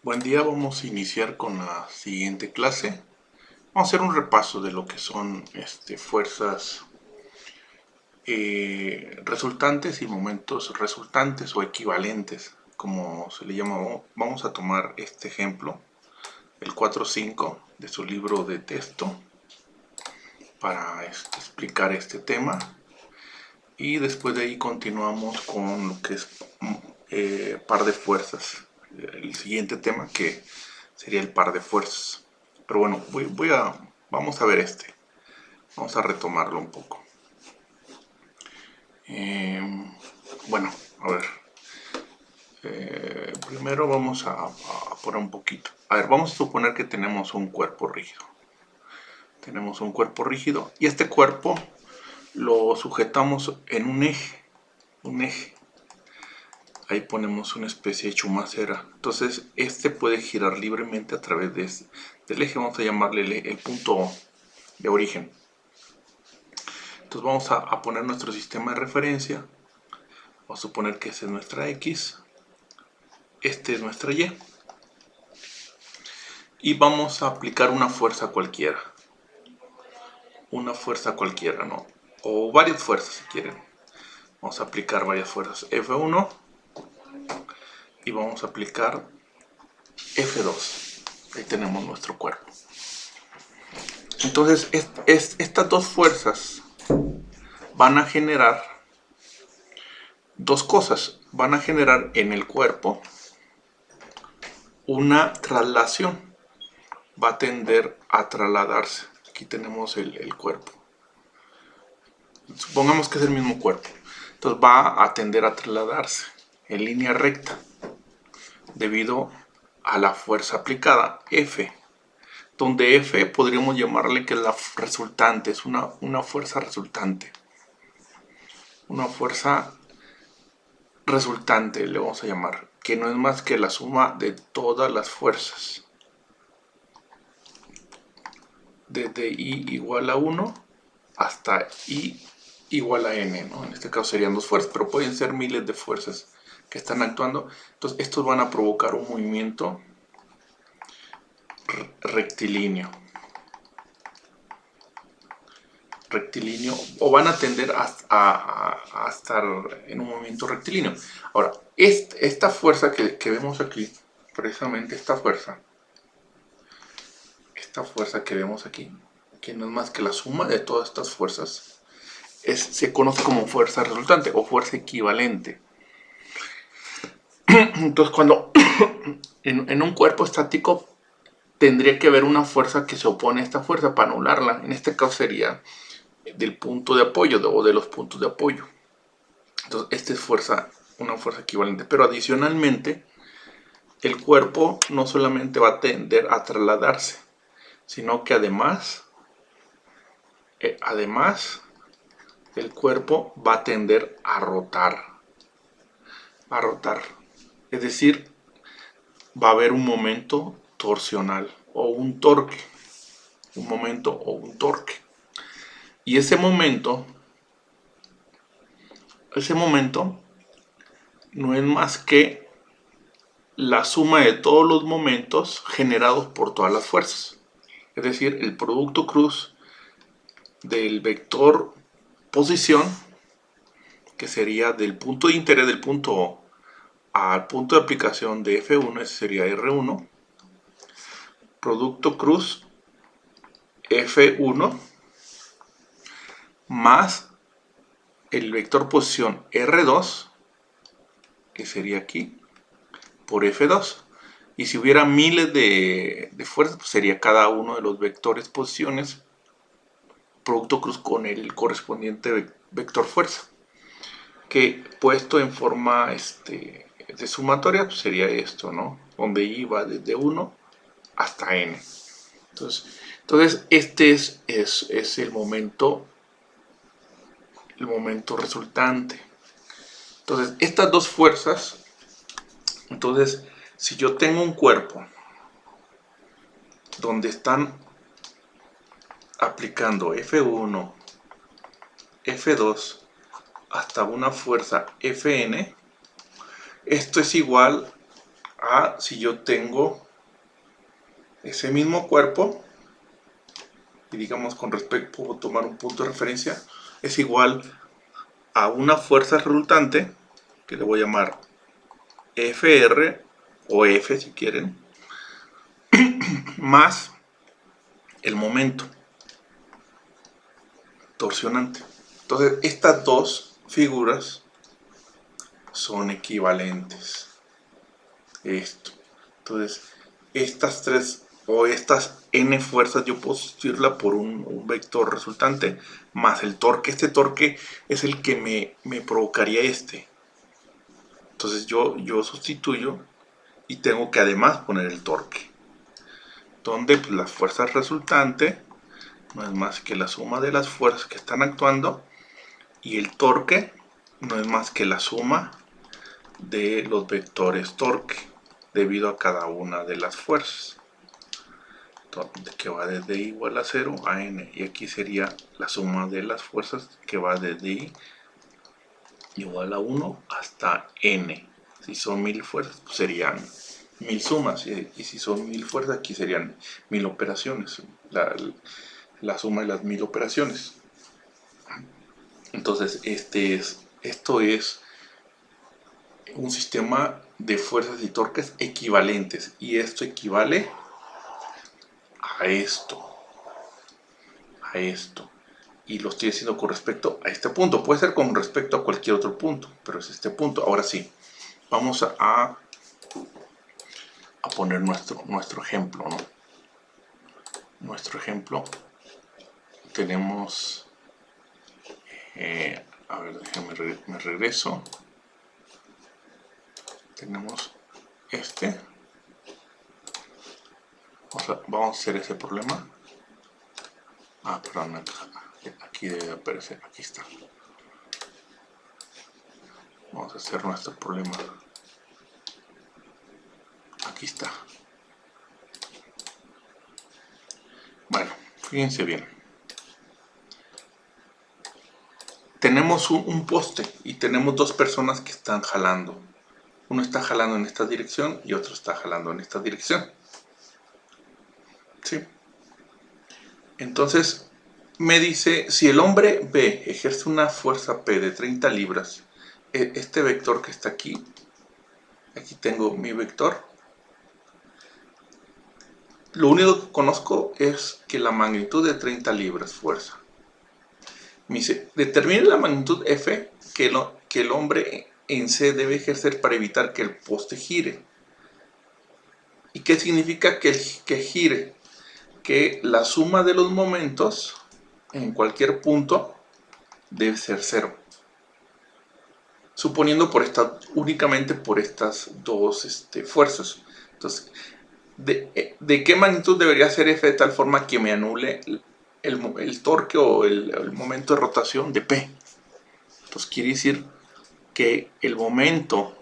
Buen día, vamos a iniciar con la siguiente clase. Vamos a hacer un repaso de lo que son fuerzas resultantes y momentos resultantes o equivalentes, como se le llama. Vamos a tomar este ejemplo, el 4.5 de su libro de texto, para explicar este tema. Y después de ahí continuamos con lo que es par de fuerzas. El siguiente tema que sería el par de fuerzas. Pero bueno, vamos a ver este. Vamos a retomarlo un poco. Bueno, a ver. Primero vamos a poner un poquito. A ver, vamos a suponer que tenemos un cuerpo rígido. Tenemos un cuerpo rígido y este cuerpo lo sujetamos en un eje. Un eje. Ahí ponemos una especie de chumacera. Entonces este puede girar libremente a través del eje. Vamos a llamarle el punto de origen. Entonces vamos a poner nuestro sistema de referencia. Vamos a suponer que esa es nuestra X. Este es nuestra Y. Y vamos a aplicar una fuerza cualquiera. Una fuerza cualquiera, ¿no? O varias fuerzas si quieren. Vamos a aplicar varias fuerzas. F1. Y vamos a aplicar F2. Ahí tenemos nuestro cuerpo. Entonces estas dos fuerzas van a generar dos cosas. Van a generar en el cuerpo una traslación. Va a tender a trasladarse. Aquí tenemos el cuerpo. Supongamos que es el mismo cuerpo. Entonces va a tender a trasladarse en línea recta debido a la fuerza aplicada, F. Donde F podríamos llamarle que es la resultante, es una fuerza resultante. Una fuerza resultante le vamos a llamar, que no es más que la suma de todas las fuerzas. Desde I igual a 1 hasta I igual a N, ¿no? En este caso serían dos fuerzas, pero pueden ser miles de fuerzas que están actuando. Entonces estos van a provocar un movimiento rectilíneo. Rectilíneo, o van a tender a estar en un movimiento rectilíneo. Ahora, esta fuerza que vemos aquí, precisamente esta fuerza que vemos aquí, que no es más que la suma de todas estas fuerzas, se conoce como fuerza resultante o fuerza equivalente. Entonces, cuando en un cuerpo estático tendría que haber una fuerza que se opone a esta fuerza para anularla. En este caso sería del punto de apoyo o de los puntos de apoyo. Entonces, esta es una fuerza equivalente. Pero adicionalmente, el cuerpo no solamente va a tender a trasladarse, sino que además el cuerpo va a tender a rotar. Es decir, va a haber un momento torsional o un torque. Un momento o un torque. Y ese momento no es más que la suma de todos los momentos generados por todas las fuerzas. Es decir, el producto cruz del vector posición, que sería del punto de interés del punto O al punto de aplicación de F1, ese sería R1, producto cruz F1 más el vector posición R2, que sería aquí, por F2. Y si hubiera miles de fuerzas, pues sería cada uno de los vectores posiciones producto cruz con el correspondiente vector fuerza, que puesto en forma de sumatoria, pues sería esto, ¿no? Donde I va desde 1 hasta N. Entonces este es el momento resultante. Entonces, estas dos fuerzas, entonces, si yo tengo un cuerpo donde están aplicando F1, F2, hasta una fuerza Fn, esto es igual a si yo tengo ese mismo cuerpo y digamos con respecto, puedo tomar un punto de referencia, es igual a una fuerza resultante que le voy a llamar FR o F si quieren, más el momento torsionante. Entonces estas dos figuras son equivalentes. Esto. Entonces estas tres o estas n fuerzas yo puedo sustituirla por un vector resultante más el torque. Este torque es el que me provocaría este. Entonces yo sustituyo y tengo que además poner el torque, donde pues, la fuerza resultante no es más que la suma de las fuerzas que están actuando y el torque no es más que la suma de los vectores torque debido a cada una de las fuerzas, que va desde i igual a 0 a n, y aquí sería la suma de las fuerzas que va desde i igual a 1 hasta n. Si son 1000 fuerzas pues serían 1000 sumas, y si son 1000 fuerzas aquí serían 1000 operaciones, la suma de las 1000 operaciones. Entonces esto es un sistema de fuerzas y torques equivalentes, y esto equivale a esto, y lo estoy haciendo con respecto a este punto. Puede ser con respecto a cualquier otro punto, pero es este punto. Ahora sí, vamos a poner nuestro ejemplo, ¿no? Nuestro ejemplo, tenemos, a ver, déjenme me regreso. Tenemos este. Vamos a hacer ese problema. Perdón, aquí debe aparecer, aquí está. Vamos a hacer nuestro problema. Aquí está. Bueno, fíjense bien. Tenemos un poste y tenemos dos personas que están jalando. Uno está jalando en esta dirección y otro está jalando en esta dirección. ¿Sí? Entonces, me dice, si el hombre B ejerce una fuerza P de 30 libras, este vector que está aquí tengo mi vector. Lo único que conozco es que la magnitud de 30 libras fuerza. Me dice, determine la magnitud F que el hombre en C debe ejercer para evitar que el poste gire. ¿Y qué significa que gire? Que la suma de los momentos en cualquier punto debe ser 0. Suponiendo únicamente por estas dos fuerzas. Entonces, ¿de qué magnitud debería ser F de tal forma que me anule el torque o el momento de rotación de P? Entonces quiere decir que el momento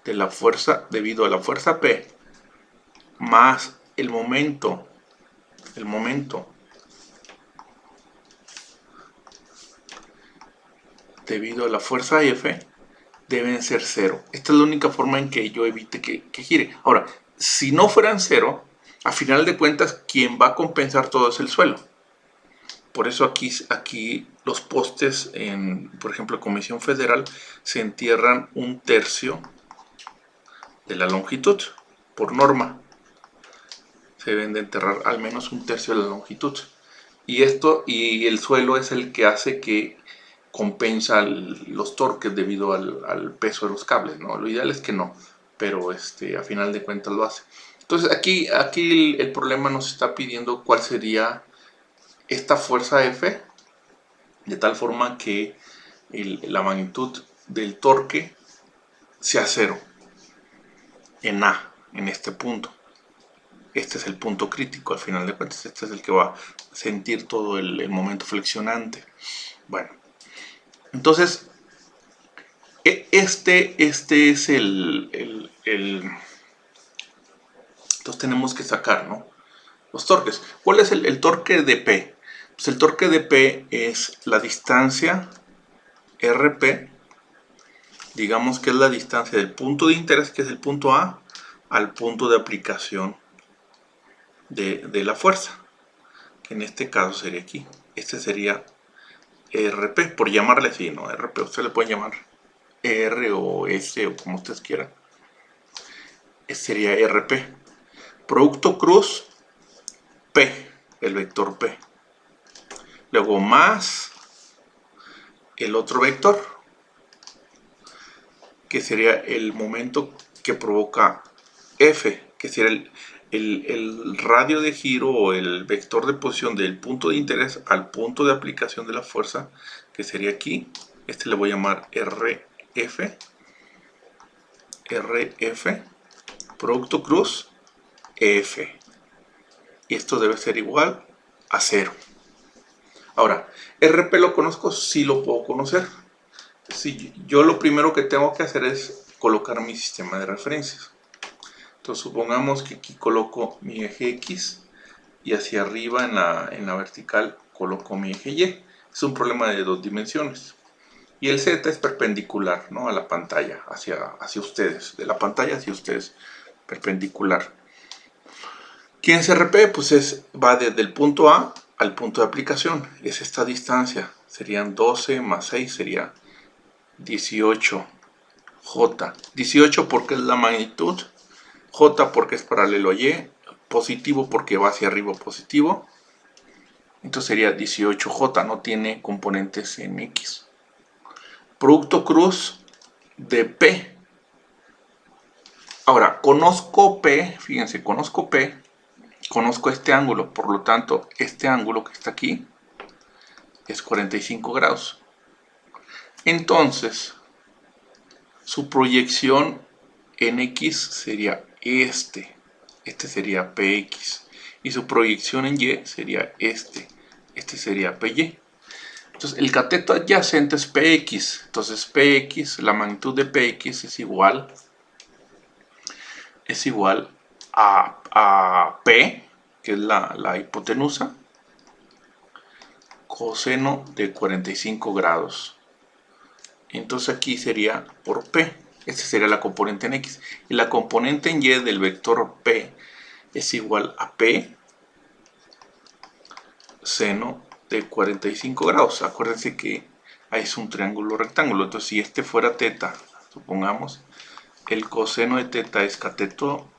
de la fuerza, debido a la fuerza P, más el momento debido a la fuerza F, deben ser 0. Esta es la única forma en que yo evite que gire. Ahora, si no fueran 0, a final de cuentas, quien va a compensar todo es el suelo. Por eso aquí los postes, por ejemplo, Comisión Federal, se entierran 1/3 de la longitud, por norma. Se deben de enterrar al menos 1/3 de la longitud. Y el suelo es el que hace que compensa los torques debido al peso de los cables, ¿no? Lo ideal es que no, pero a final de cuentas lo hace. Entonces aquí el problema nos está pidiendo cuál sería esta fuerza F, de tal forma que la magnitud del torque sea 0 en A, en este punto. Este es el punto crítico, al final de cuentas. Este es el que va a sentir todo el momento flexionante. Bueno, entonces este es entonces tenemos que sacar, ¿no?, los torques. ¿Cuál es el torque de P? Pues el torque de P es la distancia RP, digamos que es la distancia del punto de interés, que es el punto A, al punto de aplicación de la fuerza, que en este caso sería aquí. Este sería RP, por llamarle así, ¿no? RP, usted le puede llamar R o S o como ustedes quieran. Este sería RP. Producto cruz P, el vector P. Luego más el otro vector, que sería el momento que provoca F, que sería el radio de giro o el vector de posición del punto de interés al punto de aplicación de la fuerza, que sería aquí. Este le voy a llamar RF. RF, producto cruz F. Y esto debe ser igual a 0. Ahora, RP lo conozco, sí lo puedo conocer. Si yo lo primero que tengo que hacer es colocar mi sistema de referencias. Entonces supongamos que aquí coloco mi eje X y hacia arriba en la vertical coloco mi eje Y. Es un problema de 2 dimensiones. Y el Z es perpendicular, ¿no?, a la pantalla, hacia ustedes, de la pantalla hacia ustedes, perpendicular. ¿Quién es RP? Pues va desde el punto A al punto de aplicación. Es esta distancia. Serían 12 más 6, sería 18. J. 18 porque es la magnitud. J porque es paralelo a Y. Positivo porque va hacia arriba positivo. Entonces sería 18J. No tiene componentes en X. Producto cruz de P. Ahora, conozco P. Fíjense, conozco P. Conozco este ángulo, por lo tanto, este ángulo que está aquí es 45 grados. Entonces, su proyección en X sería este sería PX. Y su proyección en Y sería este sería PY. Entonces, el cateto adyacente es PX. Entonces, PX, la magnitud de PX es igual a P, que es la hipotenusa, coseno de 45 grados. Entonces aquí sería por P. Esta sería la componente en X. Y la componente en Y del vector P es igual a P seno de 45 grados. Acuérdense que ahí es un triángulo rectángulo. Entonces si este fuera teta, supongamos, el coseno de teta es cateto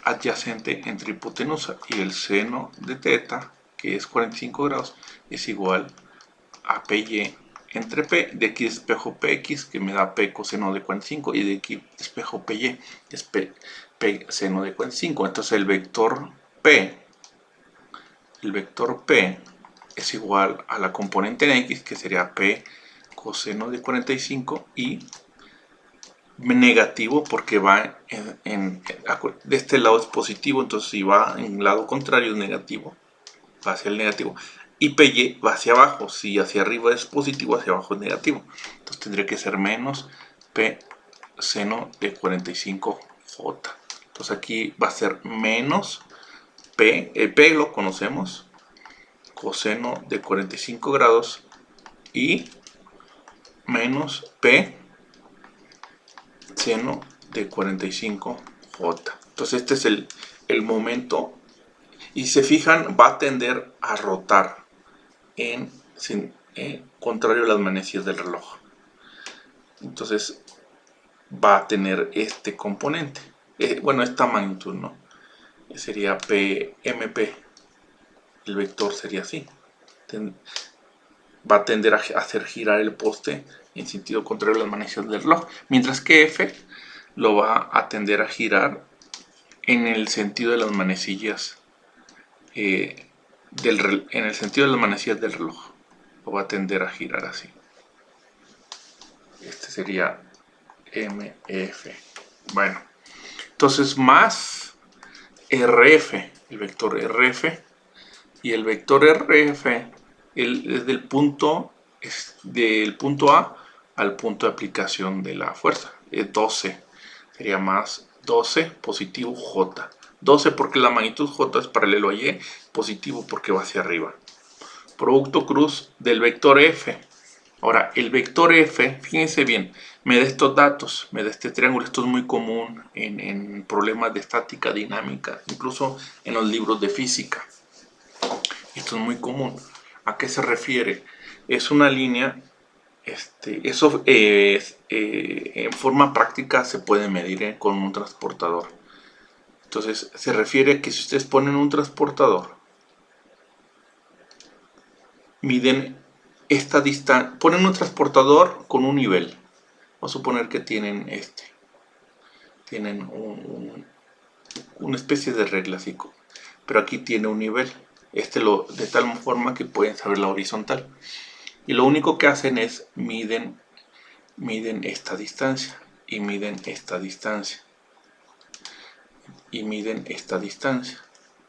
adyacente entre hipotenusa, y el seno de teta, que es 45 grados, es igual a PY entre P. De aquí despejo PX, que me da P coseno de 45, y de aquí despejo PY, que es P seno de 45. Entonces el vector P es igual a la componente en X, que sería P coseno de 45, y negativo porque va de este lado es positivo, entonces si va en el lado contrario es negativo, va hacia el negativo. Y PY va hacia abajo, si hacia arriba es positivo, hacia abajo es negativo. Entonces tendría que ser menos P seno de 45J. Entonces aquí va a ser menos P, el P lo conocemos, coseno de 45 grados, y menos P seno de 45J. Entonces este es el momento, y se fijan, va a tender a rotar en contrario a las manecillas del reloj. Entonces va a tener este componente, bueno, esta magnitud, ¿no? Sería PMP, el vector sería así. Va a tender a hacer girar el poste en sentido contrario a las manecillas del reloj, mientras que F lo va a tender a girar en el sentido de las manecillas en el sentido de las manecillas del reloj. Lo va a tender a girar así. Este sería MF. Bueno, entonces más RF, el vector RF, y el vector RF es del punto A al punto de aplicación de la fuerza. Es 12, sería más 12 positivo J. 12 porque la magnitud J es paralelo a Y, positivo porque va hacia arriba. Producto cruz del vector F. Ahora, el vector f, fíjense bien, me da estos datos, me da este triángulo. Esto es muy común en problemas de estática dinámica, incluso en los libros de física. Esto es muy común. ¿A qué se refiere? Es una línea, eso en forma práctica se puede medir con un transportador. Entonces se refiere a que si ustedes ponen un transportador, miden esta distancia, ponen un transportador con un nivel. Vamos a suponer que tienen una especie de regla, pero aquí tiene un nivel. De tal forma que pueden saber la horizontal. Y lo único que hacen es miden esta distancia y miden esta distancia y miden esta distancia.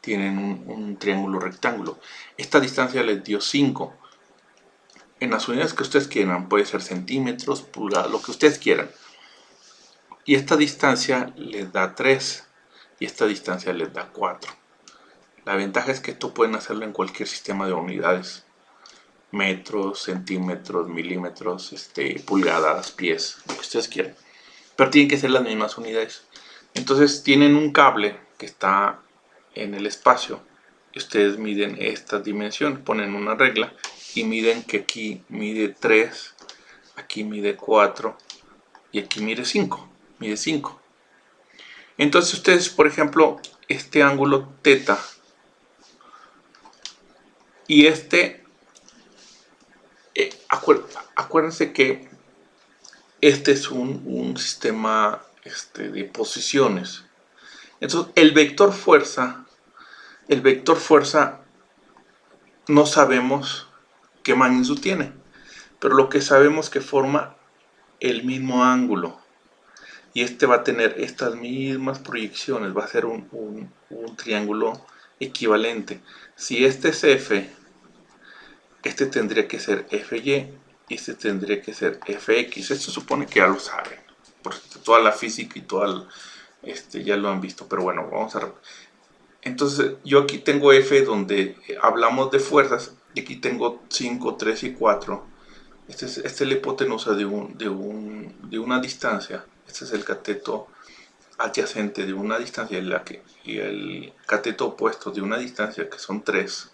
Tienen un triángulo rectángulo. Esta distancia les dio 5. En las unidades que ustedes quieran, puede ser centímetros, pulgadas, lo que ustedes quieran. Y esta distancia les da 3 y esta distancia les da 4. La ventaja es que esto pueden hacerlo en cualquier sistema de unidades. Metros, centímetros, milímetros, pulgadas, pies, lo que ustedes quieran. Pero tienen que ser las mismas unidades. Entonces tienen un cable que está en el espacio y ustedes miden estas dimensiones, ponen una regla y miden que aquí mide 3, aquí mide 4 y aquí mide 5. Entonces ustedes, por ejemplo, este ángulo teta y acuérdense que este es un sistema de posiciones. Entonces el vector fuerza no sabemos qué magnitud tiene, pero lo que sabemos es que forma el mismo ángulo y va a tener estas mismas proyecciones, va a ser un triángulo equivalente. Si este es F, este tendría que ser FY y este tendría que ser FX. Esto supone que ya lo saben, porque toda la física y ya lo han visto, pero bueno, vamos a... Entonces yo aquí tengo F donde hablamos de fuerzas y aquí tengo 5, 3 y 4. Esta es la hipotenusa de una distancia. Este es el cateto adyacente de una distancia y el cateto opuesto de una distancia, que son 3.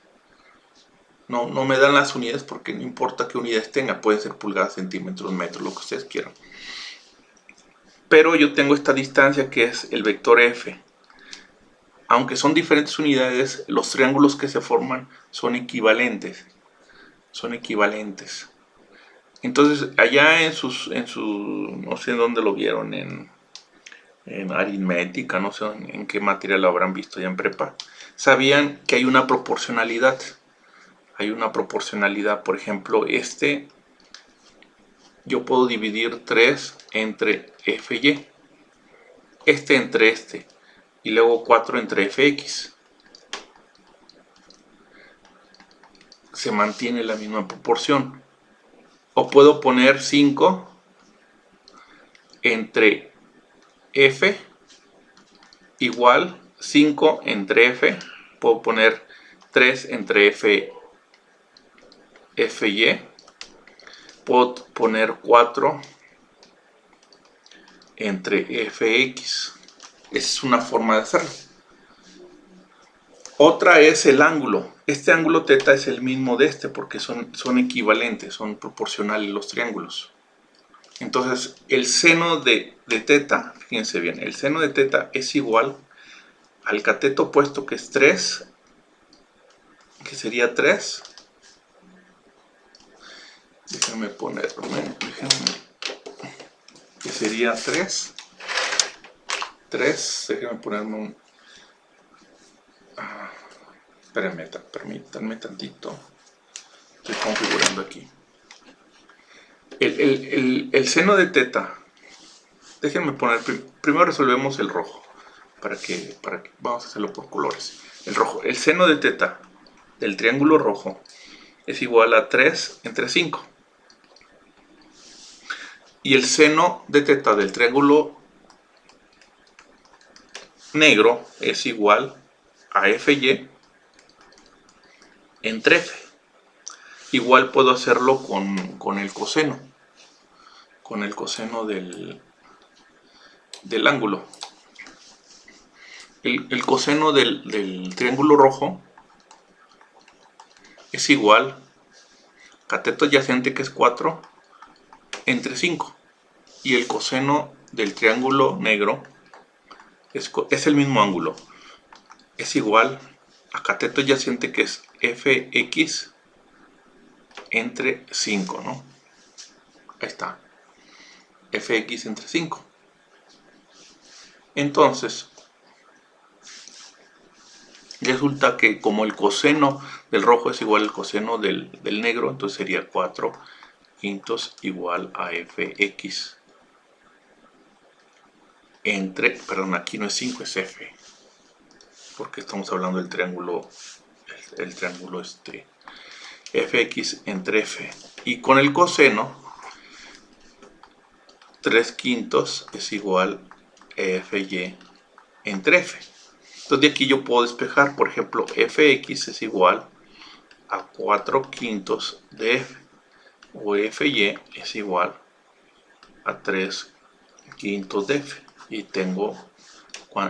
No me dan las unidades porque no importa qué unidades tenga, pueden ser pulgadas, centímetros, metros, lo que ustedes quieran. Pero yo tengo esta distancia que es el vector F. Aunque son diferentes unidades, los triángulos que se forman son equivalentes. Entonces, allá no sé en dónde lo vieron, en aritmética, no sé en qué materia lo habrán visto ya en prepa, sabían que hay una proporcionalidad. Por ejemplo, yo puedo dividir 3 entre FY, entre y luego 4 entre FX. Se mantiene la misma proporción. O puedo poner 5 entre F igual 5 entre F. Puedo poner 3 entre FY. Puedo poner 4 entre FX. Esa es una forma de hacerlo. Otra es el ángulo. Este ángulo teta es el mismo de porque son equivalentes, son proporcionales los triángulos. Entonces el seno de teta, fíjense bien, el seno de teta es igual al cateto opuesto, que es 3, que sería 3. Déjenme ponerme, que sería 3. Déjenme ponerme un... permítanme tantito. Estoy configurando aquí. El seno de teta, déjenme poner, primero resolvemos el rojo, para que vamos a hacerlo por colores. El rojo, el seno de teta del triángulo rojo es igual a 3 entre 5. Y el seno de teta del triángulo negro es igual a FY entre F. Igual puedo hacerlo con el coseno. Con el coseno del ángulo. El coseno del triángulo rojo es igual cateto adyacente, que es 4, entre 5. Y el coseno del triángulo negro es el mismo ángulo. Es igual a cateto adyacente, que es fx entre 5, ¿no? Ahí está. Fx entre 5. Entonces, resulta que como el coseno del rojo es igual al coseno del negro, entonces sería 4 quintos igual a fx entre, perdón, aquí no es 5, es f, porque estamos hablando del triángulo, el triángulo fx entre f. Y con el coseno, 3 quintos es igual a fy entre f. Entonces de aquí yo puedo despejar, por ejemplo, fx es igual a 4 quintos de f, o fy es igual a 3 quintos de f. Y tengo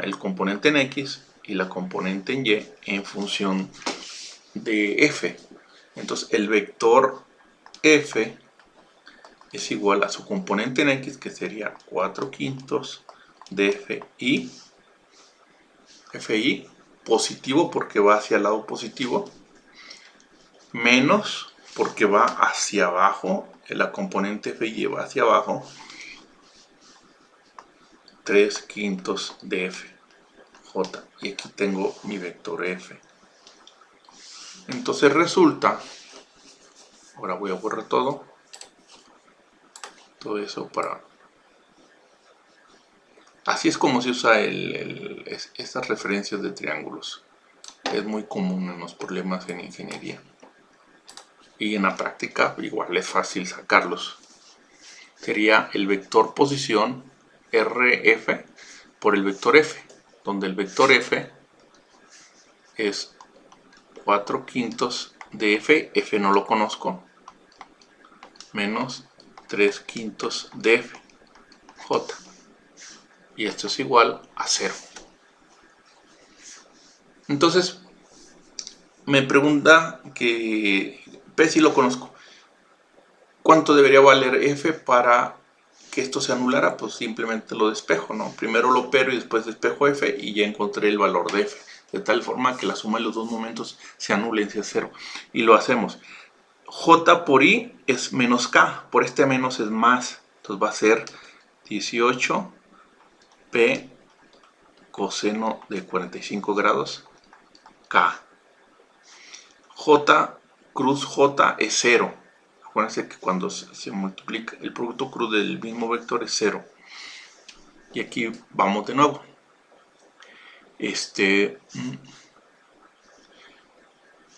el componente en x y la componente en y en función de f. Entonces el vector f es igual a su componente en x, que sería 4 quintos de fi positivo porque va hacia el lado positivo, menos porque va hacia abajo, la componente fi va hacia abajo, 3 quintos de f j, y aquí tengo mi vector f. Entonces resulta, ahora voy a borrar todo eso para... Así es como se usa estas referencias de triángulos. Es muy común en los problemas en ingeniería. Y en la práctica igual es fácil sacarlos. Sería el vector posición rf por el vector f, donde el vector f es 4 quintos de f no lo conozco, menos 3 quintos de f, j. Y esto es igual a 0. Entonces, me pregunta que P sí lo conozco. ¿Cuánto debería valer f para que esto se anulara? Pues simplemente lo despejo, ¿no? Primero lo opero y después despejo f y ya encontré el valor de f. De tal forma que la suma de los dos momentos se anulen, sea 0. Y lo hacemos. J por i es menos k. Por este menos es más. Entonces va a ser 18 p coseno de 45 grados k. J cruz j es 0. Acuérdense que cuando se multiplica el producto cruz del mismo vector es 0. Y aquí vamos de nuevo.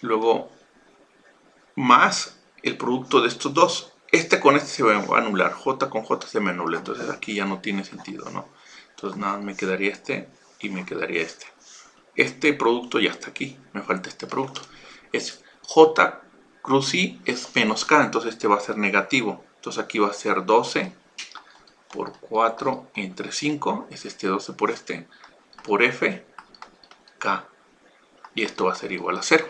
Luego, más el producto de estos dos. Este con este se va a anular. J con J se me anula. Entonces aquí ya no tiene sentido, ¿no? Entonces nada, me quedaría este y me quedaría este. Este producto ya está aquí. Me falta este producto. Es J cruz I es menos K. Entonces este va a ser negativo. Entonces aquí va a ser 12 por 4 entre 5. Es este 12 por este. Por F. K. Y esto va a ser igual a 0.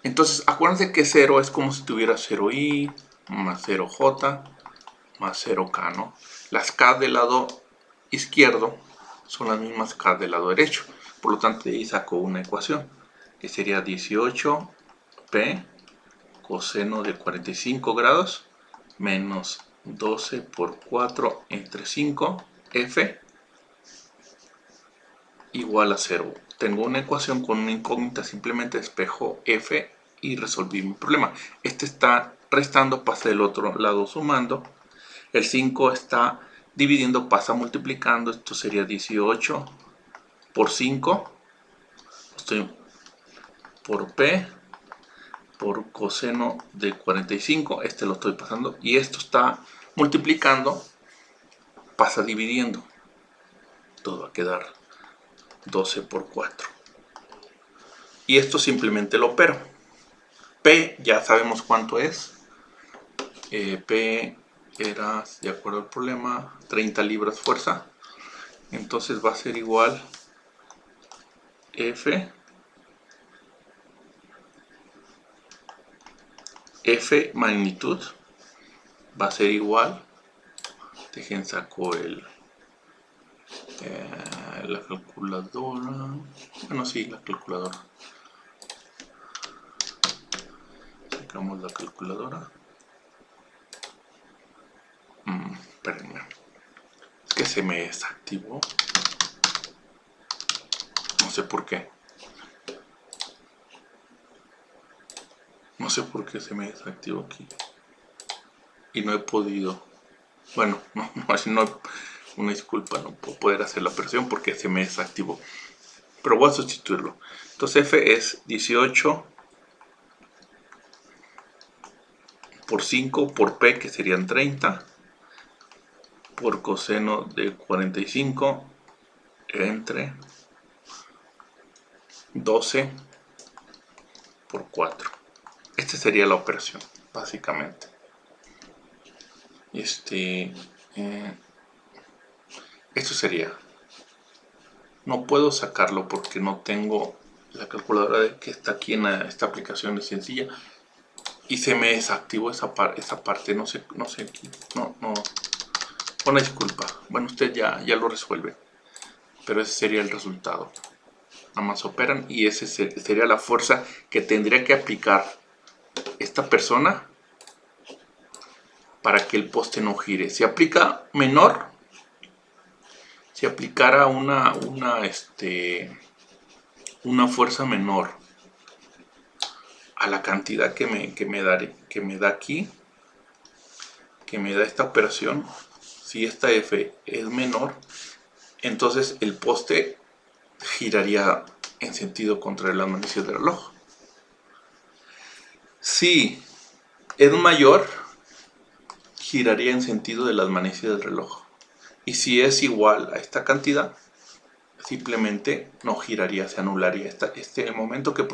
Entonces, acuérdense que 0 es como si tuviera 0i más 0j más 0k, ¿no? Las k del lado izquierdo son las mismas k del lado derecho. Por lo tanto, de ahí saco una ecuación que sería 18p coseno de 45 grados menos 12 por 4 entre 5 f igual a 0. Tengo una ecuación con una incógnita, simplemente despejo f y resolví mi problema. Este está restando, pasa del otro lado sumando. El 5 está dividiendo, pasa multiplicando. Esto sería 18 por 5. Estoy por p por coseno de 45. Este lo estoy pasando. Y esto está multiplicando, pasa dividiendo. Todo va a quedar 12 por 4. Y esto simplemente lo opero. P ya sabemos cuánto es. P era, de acuerdo al problema, 30 libras fuerza. Entonces va a ser igual F magnitud va a ser igual, dejen saco la calculadora, bueno sí, la calculadora, sacamos la calculadora, espérenme, es que se me desactivó, no sé por qué. No sé por qué se me desactivó aquí. Y no he podido. Bueno, no, una disculpa, no puedo poder hacer la operación porque se me desactivó. Pero voy a sustituirlo. Entonces F es 18 por 5 por P, que serían 30, por coseno de 45 entre 12 por 4. Esta sería la operación, básicamente. Esto sería. No puedo sacarlo porque no tengo la calculadora que está aquí en esta aplicación, es sencilla. Y se me desactivó esa parte, no sé aquí. No. Una disculpa. Bueno, usted ya lo resuelve. Pero ese sería el resultado. Nada más operan y ese sería la fuerza que tendría que aplicar esta persona para que el poste no gire. Si aplica menor, si aplicara una fuerza menor a la cantidad que me da aquí, que me da esta operación, si esta F es menor, entonces el poste giraría en sentido contrario a las manecillas del reloj. Si es mayor, giraría en sentido de las manecillas del reloj. Y si es igual a esta cantidad, simplemente no giraría, se anularía. El momento que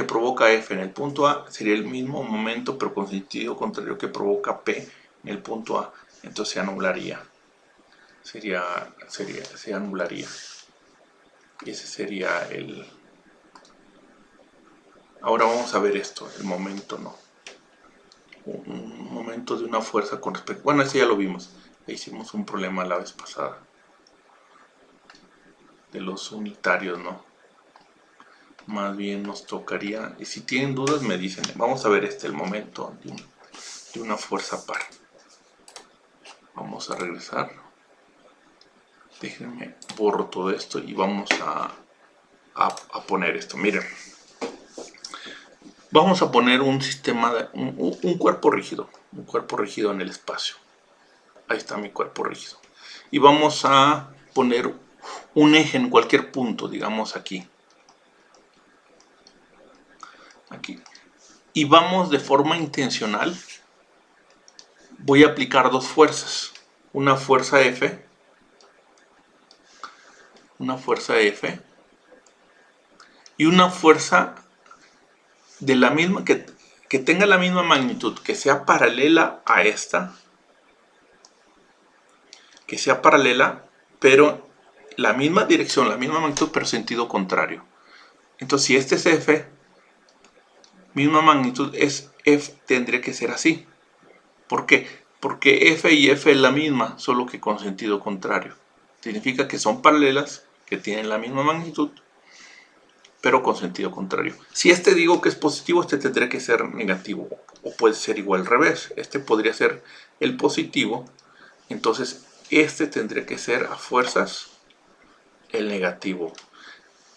provoca F en el punto A sería el mismo momento, pero con sentido contrario, que provoca P en el punto A. Entonces se anularía. Se anularía. Y ese sería el... Ahora vamos a ver esto, el momento, ¿no? Un momento de una fuerza con respecto... Bueno, ese ya lo vimos. Hicimos un problema la vez pasada. De los unitarios, ¿no? Más bien nos tocaría... Y si tienen dudas me dicen. Vamos a ver el momento de una fuerza par. Vamos a regresar. Déjenme borro todo esto y vamos a poner esto. Miren. Vamos a poner un sistema, un cuerpo rígido. Un cuerpo rígido en el espacio. Ahí está mi cuerpo rígido. Y vamos a poner un eje en cualquier punto, digamos aquí. Aquí. Y vamos de forma intencional. Voy a aplicar dos fuerzas. Una fuerza F. Una fuerza F. Y una fuerza de la misma, que tenga la misma magnitud, que sea paralela a esta. Que sea paralela, pero la misma dirección, la misma magnitud, pero sentido contrario. Entonces, si este es F, misma magnitud es F, tendría que ser así. ¿Por qué? Porque F y F es la misma, solo que con sentido contrario. Significa que son paralelas, que tienen la misma magnitud, pero con sentido contrario. Si este digo que es positivo, este tendría que ser negativo, o puede ser igual al revés. Este podría ser el positivo, entonces este tendría que ser a fuerzas el negativo.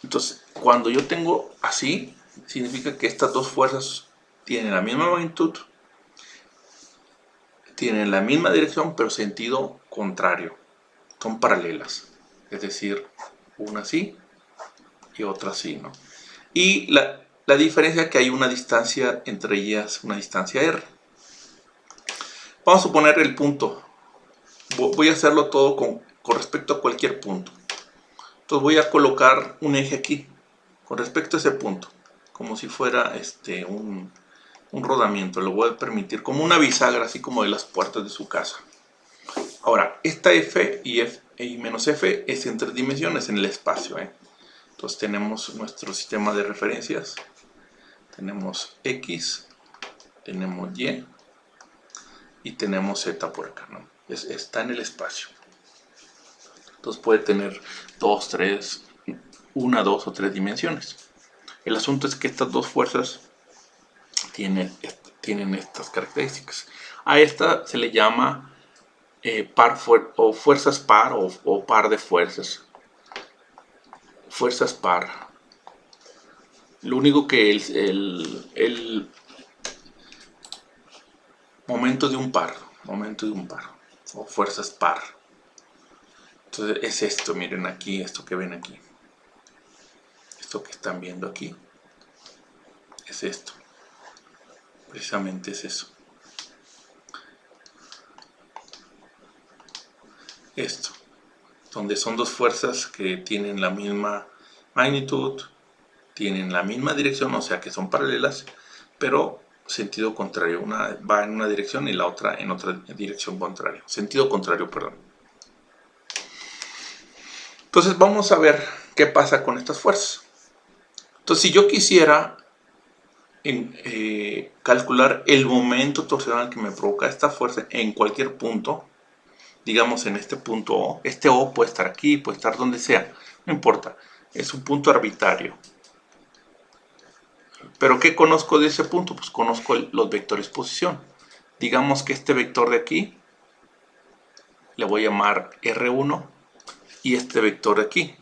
Entonces, cuando yo tengo así, significa que estas dos fuerzas tienen la misma magnitud, tienen la misma dirección, pero sentido contrario. Son paralelas. Es decir, una así y otra así, ¿no? Y la diferencia es que hay una distancia entre ellas, una distancia R. Vamos a suponer el punto. Voy a hacerlo todo con respecto a cualquier punto. Entonces voy a colocar un eje aquí, con respecto a ese punto, como si fuera un rodamiento, le voy a permitir como una bisagra, así como de las puertas de su casa. Ahora, esta f y menos f es en 3 dimensiones, en el espacio. Entonces tenemos nuestro sistema de referencias, tenemos x, tenemos y tenemos z por acá, ¿no? Está en el espacio. Entonces puede tener 2, 3, 1, 2 o 3 dimensiones. El asunto es que estas dos fuerzas tienen estas características. A esta se le llama o fuerzas par o par de fuerzas. Fuerzas par. Lo único que el momento de un par o fuerzas par. Entonces es esto, miren aquí, esto que ven aquí, esto que están viendo aquí, es esto, precisamente es eso. Esto, donde son dos fuerzas que tienen la misma magnitud, tienen la misma dirección, o sea que son paralelas, pero sentido contrario. Una va en una dirección y la otra en otra dirección contraria. Sentido contrario, perdón. Entonces vamos a ver qué pasa con estas fuerzas. Entonces si yo quisiera calcular el momento torsional que me provoca esta fuerza en cualquier punto, digamos en este punto O, este O puede estar aquí, puede estar donde sea, no importa, es un punto arbitrario. ¿Pero qué conozco de ese punto? Pues conozco los vectores posición. Digamos que este vector de aquí le voy a llamar R1 y este vector de aquí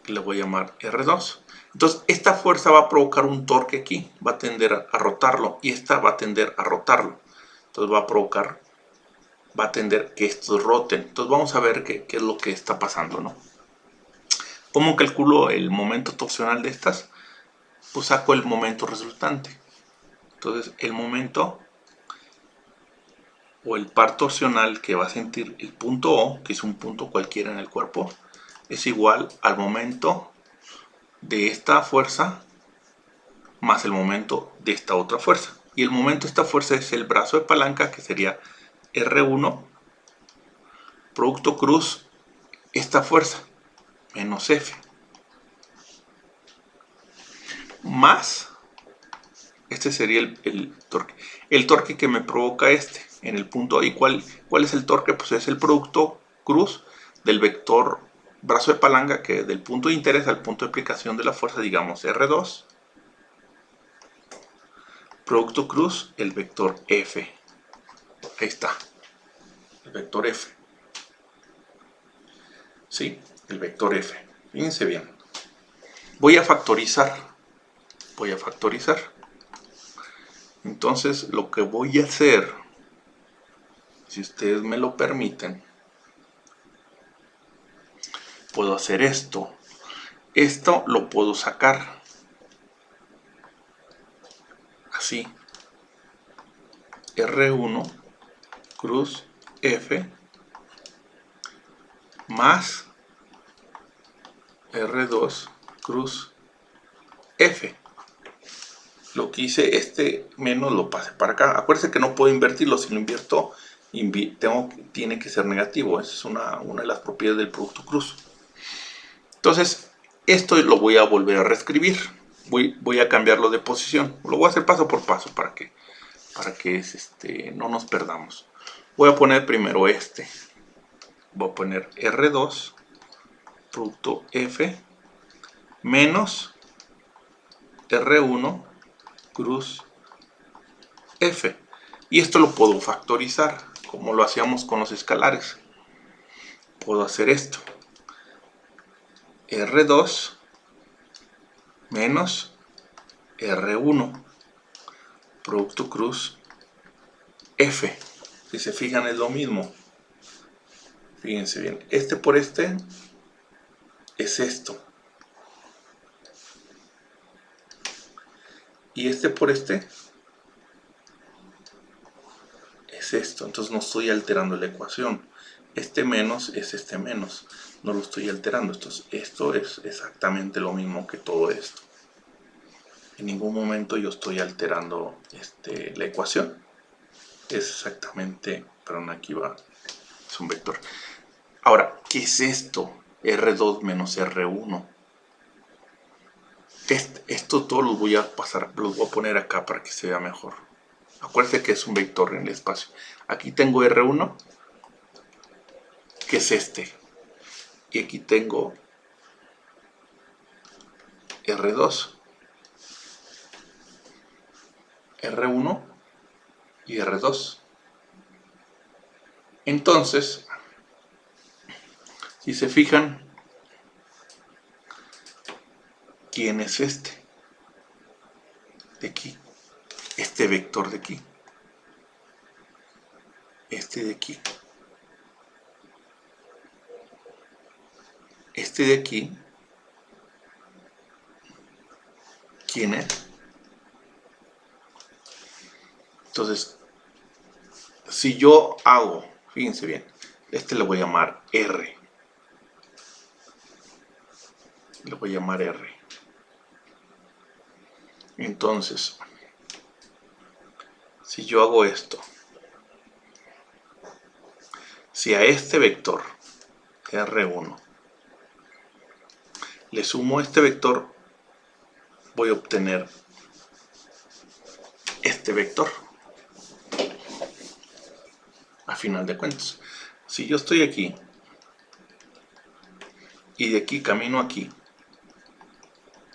le voy a llamar R2. Entonces esta fuerza va a provocar un torque aquí, va a tender a rotarlo y esta va a tender a rotarlo. Entonces va a tender que estos roten. Entonces vamos a ver qué es lo que está pasando, ¿no? ¿Cómo calculo el momento torsional de estas? Pues saco el momento resultante. Entonces el momento o el par torsional que va a sentir el punto O, que es un punto cualquiera en el cuerpo, es igual al momento de esta fuerza más el momento de esta otra fuerza. Y el momento de esta fuerza es el brazo de palanca, que sería R1, producto cruz, esta fuerza, menos F, más, este sería el torque. El torque que me provoca en el punto. ¿Y cuál es el torque? Pues es el producto cruz del vector brazo de palanca, que del punto de interés al punto de aplicación de la fuerza, digamos R2, producto cruz, el vector F. Ahí está, el vector F. ¿Sí? El vector F. Fíjense bien. Voy a factorizar. Entonces, lo que voy a hacer, si ustedes me lo permiten, puedo hacer esto. Esto lo puedo sacar. Así. R1 cruz F más R2 cruz F. Lo que hice, menos lo pasé para acá. Acuérdense que no puedo invertirlo. Si lo invierto, tiene que ser negativo. Esa es una de las propiedades del producto cruz. Entonces, esto lo voy a volver a reescribir. Voy a cambiarlo de posición. Lo voy a hacer paso por paso para que no nos perdamos. Voy a poner primero voy a poner R2 producto F menos R1 cruz F, y esto lo puedo factorizar como lo hacíamos con los escalares. Puedo hacer esto, R2 menos R1 producto cruz F. Si se fijan es lo mismo. Fíjense bien, por es esto, y por es esto. Entonces no estoy alterando la ecuación. Menos es menos, no lo estoy alterando. Esto es exactamente lo mismo que todo esto. En ningún momento yo estoy alterando la ecuación. Es exactamente, perdón, aquí va, es un vector. Ahora, ¿qué es esto? R2 menos R1. Esto todo lo voy a pasar, los voy a poner acá para que se vea mejor. Acuérdense que es un vector en el espacio. Aquí tengo R1, que es este. Y aquí tengo R2, R1 y R2. Entonces, si se fijan, ¿quién es este? De aquí. Este vector de aquí. Este de aquí. Este de aquí. ¿Quién es? Entonces, si yo hago, fíjense bien, le voy a llamar R. Le voy a llamar R. Entonces, si yo hago esto, si a este vector, R1, le sumo este vector, voy a obtener este vector. A final de cuentas, si yo estoy aquí y de aquí camino aquí,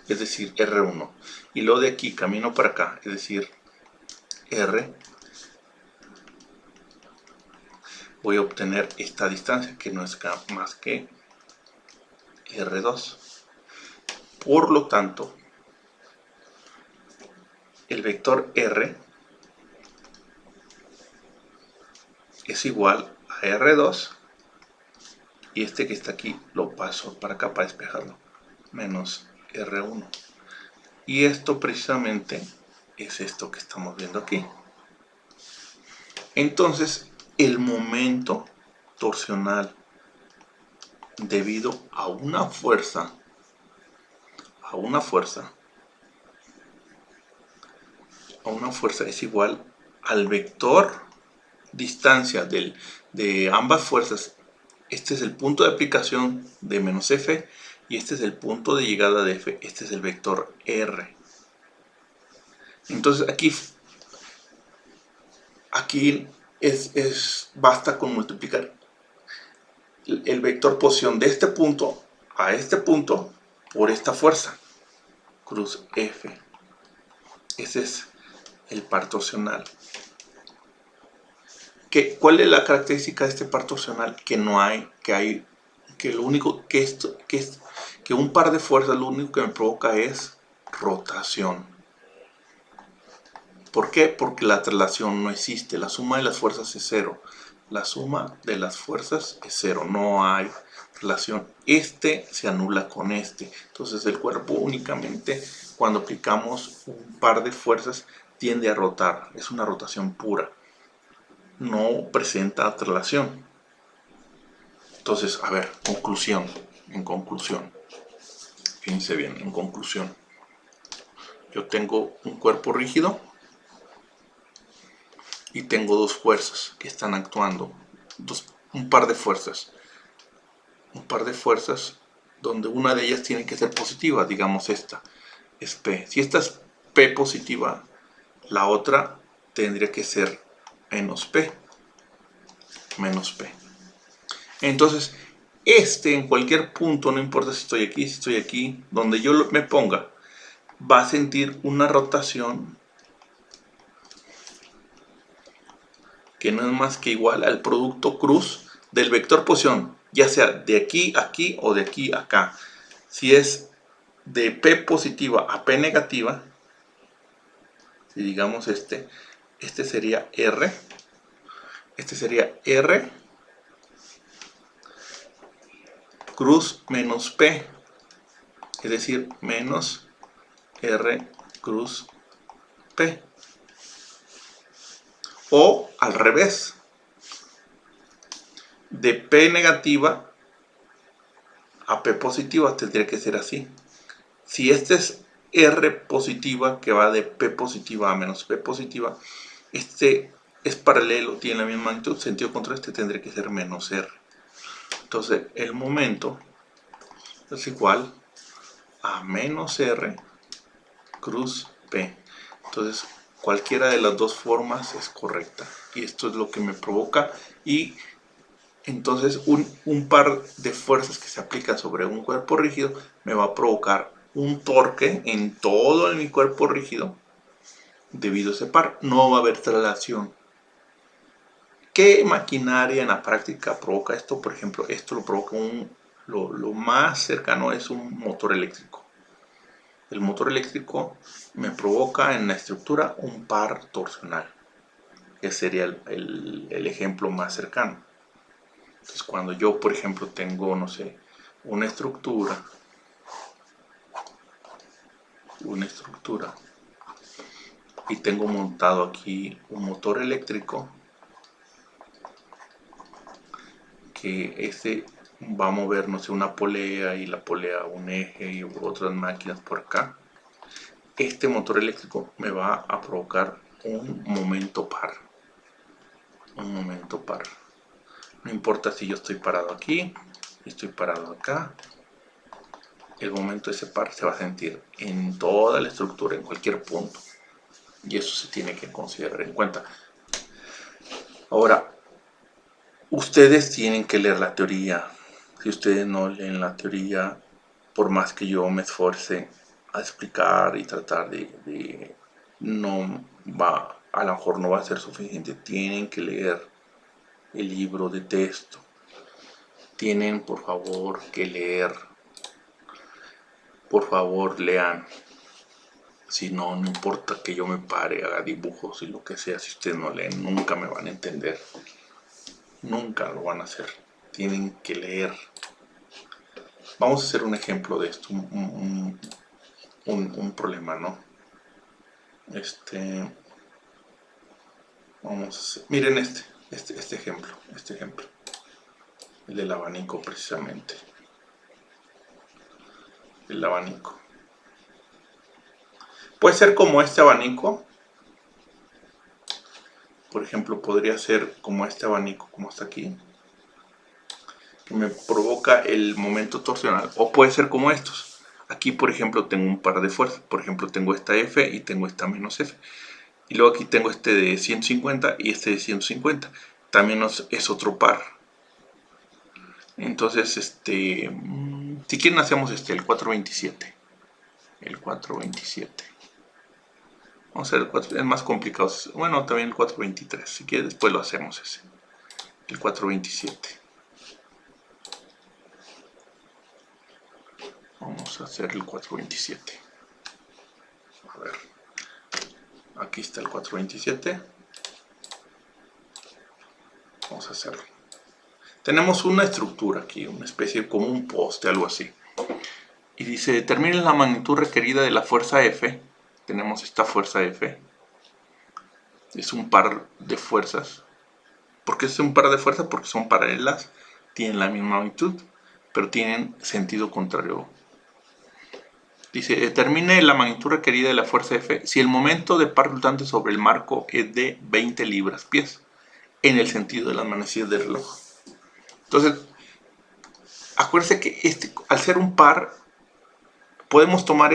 es decir, R1, y luego de aquí camino para acá, es decir, R, voy a obtener esta distancia que no es más que R2. Por lo tanto, el vector R es igual a R2 y este que está aquí lo paso para acá para despejarlo, menos R1. Y esto precisamente es esto que estamos viendo aquí. Entonces, el momento torsional debido a una fuerza es igual al vector distancia de ambas fuerzas. Este es el punto de aplicación de menos F y este es el punto de llegada de F. Este es el vector R. Entonces aquí basta con multiplicar el vector posición de este punto a este punto por esta fuerza, cruz F. Ese es el par torsional. ¿Cuál es la característica de este par torsional? Que lo único que un par de fuerzas lo único que me provoca es rotación. ¿Por qué? Porque la traslación no existe. La suma de las fuerzas es cero. La suma de las fuerzas es cero. No hay relación. Este se anula con este. Entonces el cuerpo únicamente cuando aplicamos un par de fuerzas tiende a rotar. Es una rotación pura. No presenta traslación. Entonces, a ver, conclusión. En conclusión. Fíjense bien, en conclusión. Yo tengo un cuerpo rígido y tengo dos fuerzas que están actuando. Un par de fuerzas. Un par de fuerzas donde una de ellas tiene que ser positiva. Digamos esta es P. Si esta es P positiva, la otra tendría que ser menos P. Menos P. Entonces, en cualquier punto, no importa si estoy aquí, donde yo me ponga, va a sentir una rotación que no es más que igual al producto cruz del vector posición, ya sea de aquí a aquí o de aquí a acá. Si es de P positiva a P negativa, si digamos este sería R, este sería R cruz menos P, es decir, menos R cruz P. O al revés, de P negativa a P positiva tendría que ser así. Si este es R positiva que va de P positiva a menos P positiva, este es paralelo, tiene la misma magnitud, sentido contrario, este tendría que ser menos R. Entonces el momento es igual a menos R cruz P. Entonces cualquiera de las dos formas es correcta. Y esto es lo que me provoca. Y entonces un par de fuerzas que se aplican sobre un cuerpo rígido me va a provocar un torque en todo mi cuerpo rígido debido a ese par. No va a haber traslación. ¿Qué maquinaria en la práctica provoca esto? Por ejemplo, esto lo provoca lo más cercano es un motor eléctrico. El motor eléctrico me provoca en la estructura un par torsional, que sería el ejemplo más cercano. Entonces, cuando yo, por ejemplo, tengo, no sé, una estructura y tengo montado aquí un motor eléctrico, que este va a mover, no sé, una polea y la polea un eje y otras máquinas por acá. Este motor eléctrico me va a provocar un momento par. Un momento par. No importa si yo estoy parado aquí, estoy parado acá. El momento de ese par se va a sentir en toda la estructura, en cualquier punto. Y eso se tiene que considerar en cuenta. Ahora, ustedes tienen que leer la teoría. Si ustedes no leen la teoría, por más que yo me esfuerce a explicar y tratar de no va, a lo mejor no va a ser suficiente. Tienen que leer el libro de texto. Tienen, por favor, que leer. Por favor, lean. Si no, no importa que yo me pare, haga dibujos y lo que sea. Si ustedes no leen, nunca me van a entender. Nunca lo van a hacer. Tienen que leer. Vamos a hacer un ejemplo de esto. Un problema, ¿no? Vamos a hacer, miren este ejemplo. El del abanico, precisamente. El abanico. Puede ser como este abanico. Por ejemplo, podría ser como este abanico, como está aquí, que me provoca el momento torsional. O puede ser como estos. Aquí, por ejemplo, tengo un par de fuerzas. Por ejemplo, tengo esta F y tengo esta menos F. Y luego aquí tengo este de 150 y este de 150. También es otro par. Entonces, si quieren hacemos el 427. El 427. Vamos a hacer el 4, es más complicado. Bueno, también el 423. Si quieres, después lo hacemos ese. El 427. Vamos a hacer el 427. A ver. Aquí está el 427. Vamos a hacerlo. Tenemos una estructura aquí, una especie como un poste, algo así. Y dice, determinen la magnitud requerida de la fuerza F. Tenemos esta fuerza F. Es un par de fuerzas. ¿Por qué es un par de fuerzas? Porque son paralelas, tienen la misma magnitud, pero tienen sentido contrario. Dice, determine la magnitud requerida de la fuerza F si el momento de par resultante sobre el marco es de 20 libras-pies, en el sentido de las manecillas del reloj. Entonces, acuérdense que al ser un par, podemos tomar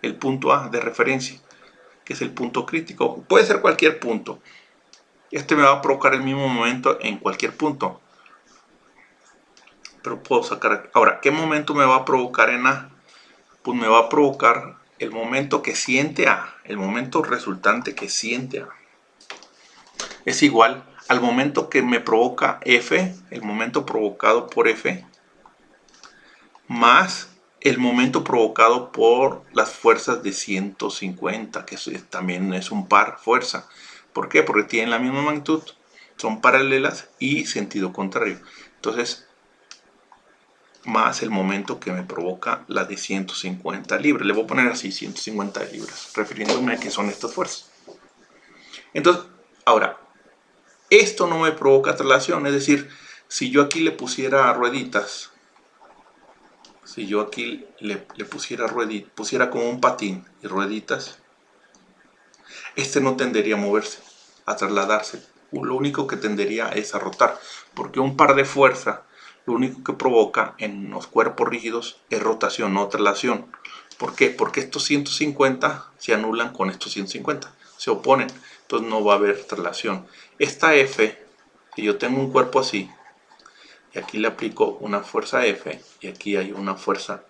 el punto A de referencia, que es el punto crítico. Puede ser cualquier punto. Este me va a provocar el mismo momento en cualquier punto. Pero puedo sacar... Ahora, ¿qué momento me va a provocar en A? Pues me va a provocar el momento que siente A, el momento resultante que siente A. Es igual al momento que me provoca F, el momento provocado por F, más el momento provocado por las fuerzas de 150, que también es un par fuerza. ¿Por qué? Porque tienen la misma magnitud, son paralelas y sentido contrario. Entonces, más el momento que me provoca la de 150 libras. Le voy a poner así, 150 libras, refiriéndome a que son estas fuerzas. Entonces, ahora, esto no me provoca traslación, es decir, si yo aquí le pusiera rueditas, Si yo aquí le pusiera rueditas, pusiera como un patín y rueditas, este no tendería a moverse, a trasladarse. Lo único que tendería es a rotar, porque un par de fuerza lo único que provoca en los cuerpos rígidos es rotación, no traslación. ¿Por qué? Porque estos 150 se anulan con estos 150, se oponen, entonces no va a haber traslación. Esta F, si yo tengo un cuerpo así, y aquí le aplico una fuerza F, y aquí hay una fuerza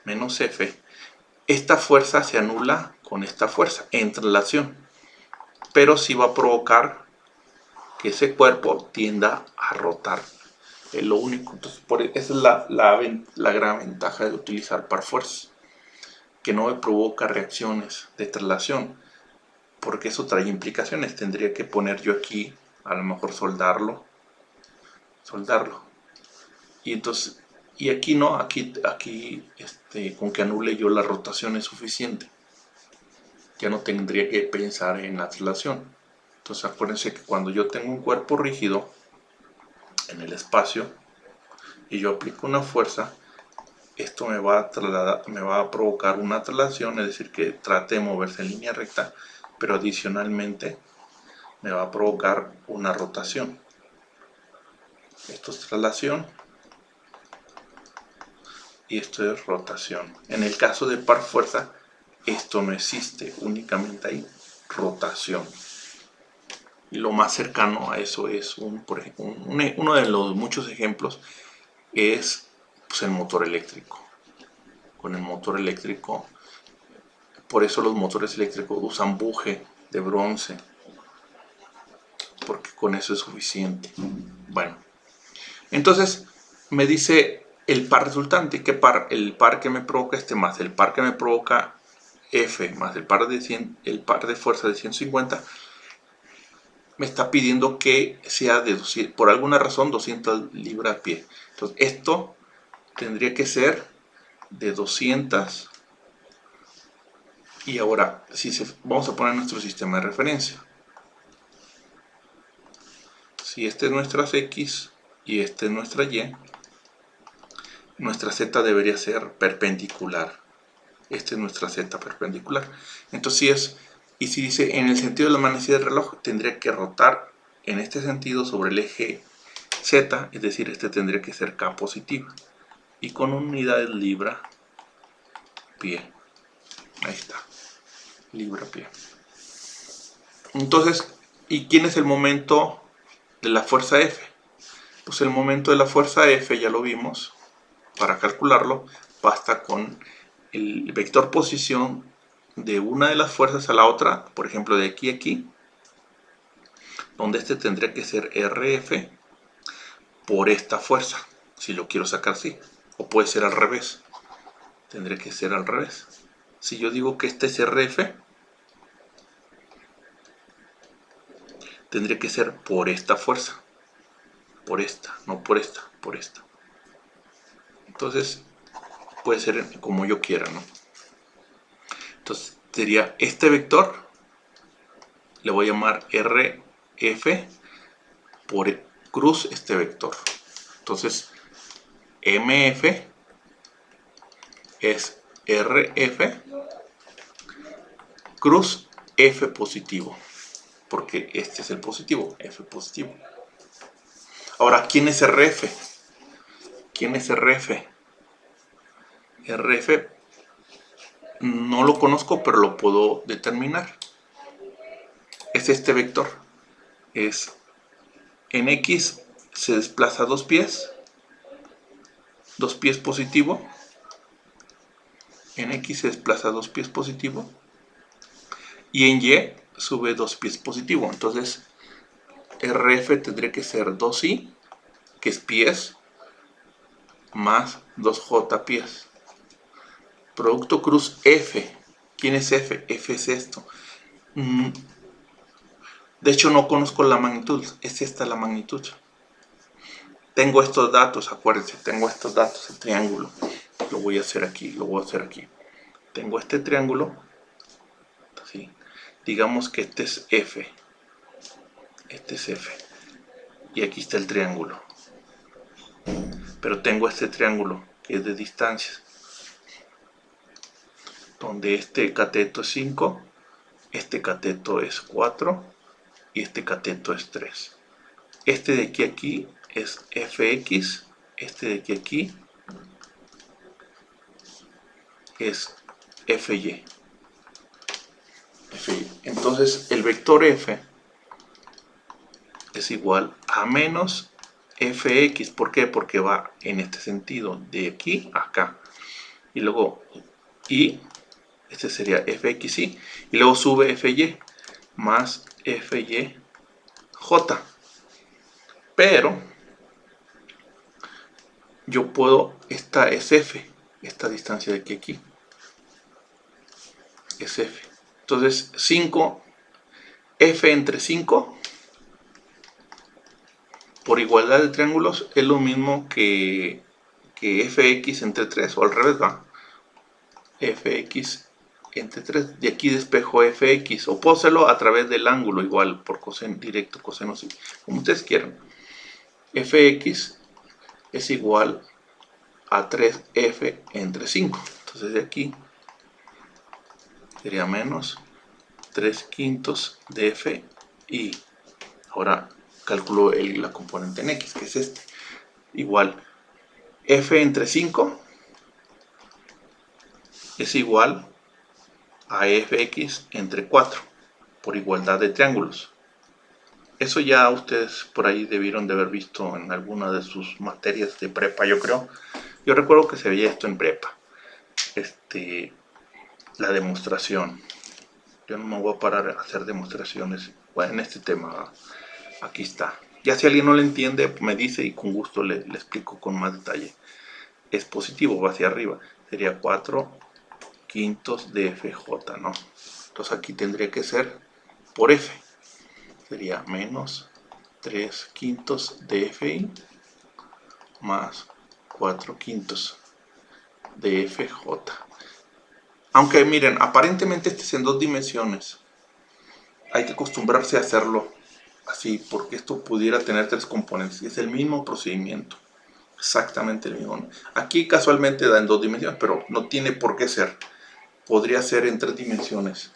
menos F, esta fuerza se anula con esta fuerza en traslación, pero sí va a provocar que ese cuerpo tienda a rotar. Es lo único. Entonces, esa es la gran ventaja de utilizar par fuerzas, que no me provoca reacciones de traslación, porque eso trae implicaciones. Tendría que poner yo aquí, a lo mejor soldarlo, y entonces, y aquí no, aquí con que anule yo la rotación es suficiente. Ya no tendría que pensar en la traslación. Entonces acuérdense que cuando yo tengo un cuerpo rígido en el espacio y yo aplico una fuerza, esto me va a provocar una traslación, es decir, que trate de moverse en línea recta, pero adicionalmente me va a provocar una rotación. Esto es traslación y esto es rotación. En el caso de par fuerza, esto no existe, únicamente hay rotación. Y lo más cercano a eso es, por ejemplo, uno de los muchos ejemplos es pues, el motor eléctrico. Con el motor eléctrico, por eso los motores eléctricos usan buje de bronce, porque con eso es suficiente. Bueno, entonces me dice el par resultante. ¿Qué par? El par que me provoca más el par que me provoca F más el par de fuerza de 150 me está pidiendo que sea de 200, por alguna razón 200 libras-pie. Entonces esto tendría que ser de 200. Y ahora, vamos a poner nuestro sistema de referencia. Si este es nuestra X y este es nuestra Y, nuestra Z debería ser perpendicular. Esta es nuestra Z perpendicular. Entonces, si dice en el sentido de la manecilla del reloj, tendría que rotar en este sentido sobre el eje Z, es decir, este tendría que ser K positiva. Y con unidades libra-pie. Ahí está. Libra-pie. Entonces, ¿y quién es el momento de la fuerza F? Pues el momento de la fuerza F, ya lo vimos, para calcularlo, basta con el vector posición de una de las fuerzas a la otra, por ejemplo de aquí a aquí, donde este tendría que ser RF por esta fuerza, si lo quiero sacar así, o puede ser al revés, tendría que ser al revés. Si yo digo que este es RF, tendría que ser por esta fuerza, por esta, no por esta, por esta. Entonces puede ser como yo quiera, ¿no? Entonces sería este vector, le voy a llamar RF por cruz este vector. Entonces MF es RF cruz F positivo, porque este es el positivo, F positivo. Ahora, ¿quién es RF? ¿Quién es RF? RF no lo conozco, pero lo puedo determinar. Es este vector. Es en X se desplaza 2 pies positivo. En X se desplaza 2 pies positivo. Y en Y sube 2 pies positivo. Entonces, RF tendría que ser 2i, que es pies, más 2j pies. Producto cruz F. ¿Quién es F? F es esto. De hecho, no conozco la magnitud. Es esta la magnitud. Tengo estos datos, acuérdense, tengo estos datos, el triángulo. Lo voy a hacer aquí, lo voy a hacer aquí. Tengo este triángulo. ¿Sí? Digamos que este es F. Este es F. Y aquí está el triángulo. Pero tengo este triángulo, es de distancias, donde este cateto es 5, este cateto es 4 y este cateto es 3. Este de aquí a aquí es fx, este de aquí a aquí es fy. Entonces el vector f es igual a menos fx. ¿Por qué? Porque va en este sentido, de aquí a acá. Y luego y este sería fxy, y luego sube fy más fyj. Pero yo puedo, esta es f, esta distancia de aquí a aquí es f. Entonces 5, f entre 5 por igualdad de triángulos es lo mismo que fx entre 3, o al revés, va. Fx entre 3, de aquí despejo fx, o puedo hacerlo a través del ángulo, igual, por coseno directo, coseno, como ustedes quieran. Fx es igual a 3f entre 5, entonces de aquí sería menos 3/5 de f, y ahora calculo la componente en x, que es este, igual f entre 5 es igual a fx entre 4 por igualdad de triángulos. Eso ya ustedes por ahí debieron de haber visto en alguna de sus materias de prepa, yo creo. Yo recuerdo que se veía esto en prepa, la demostración. Yo no me voy a parar a hacer demostraciones, bueno, en este tema, ¿verdad? Aquí está. Ya si alguien no le entiende, me dice y con gusto le explico con más detalle. Es positivo, va hacia arriba. Sería 4/5 de FJ, ¿no? Entonces aquí tendría que ser por F. Sería menos 3/5 de FI más 4/5 de FJ. Aunque miren, aparentemente este es en 2 dimensiones. Hay que acostumbrarse a hacerlo así, porque esto pudiera tener 3 componentes. Es el mismo procedimiento. Exactamente el mismo. Aquí casualmente da en 2 dimensiones, pero no tiene por qué ser. Podría ser en 3 dimensiones.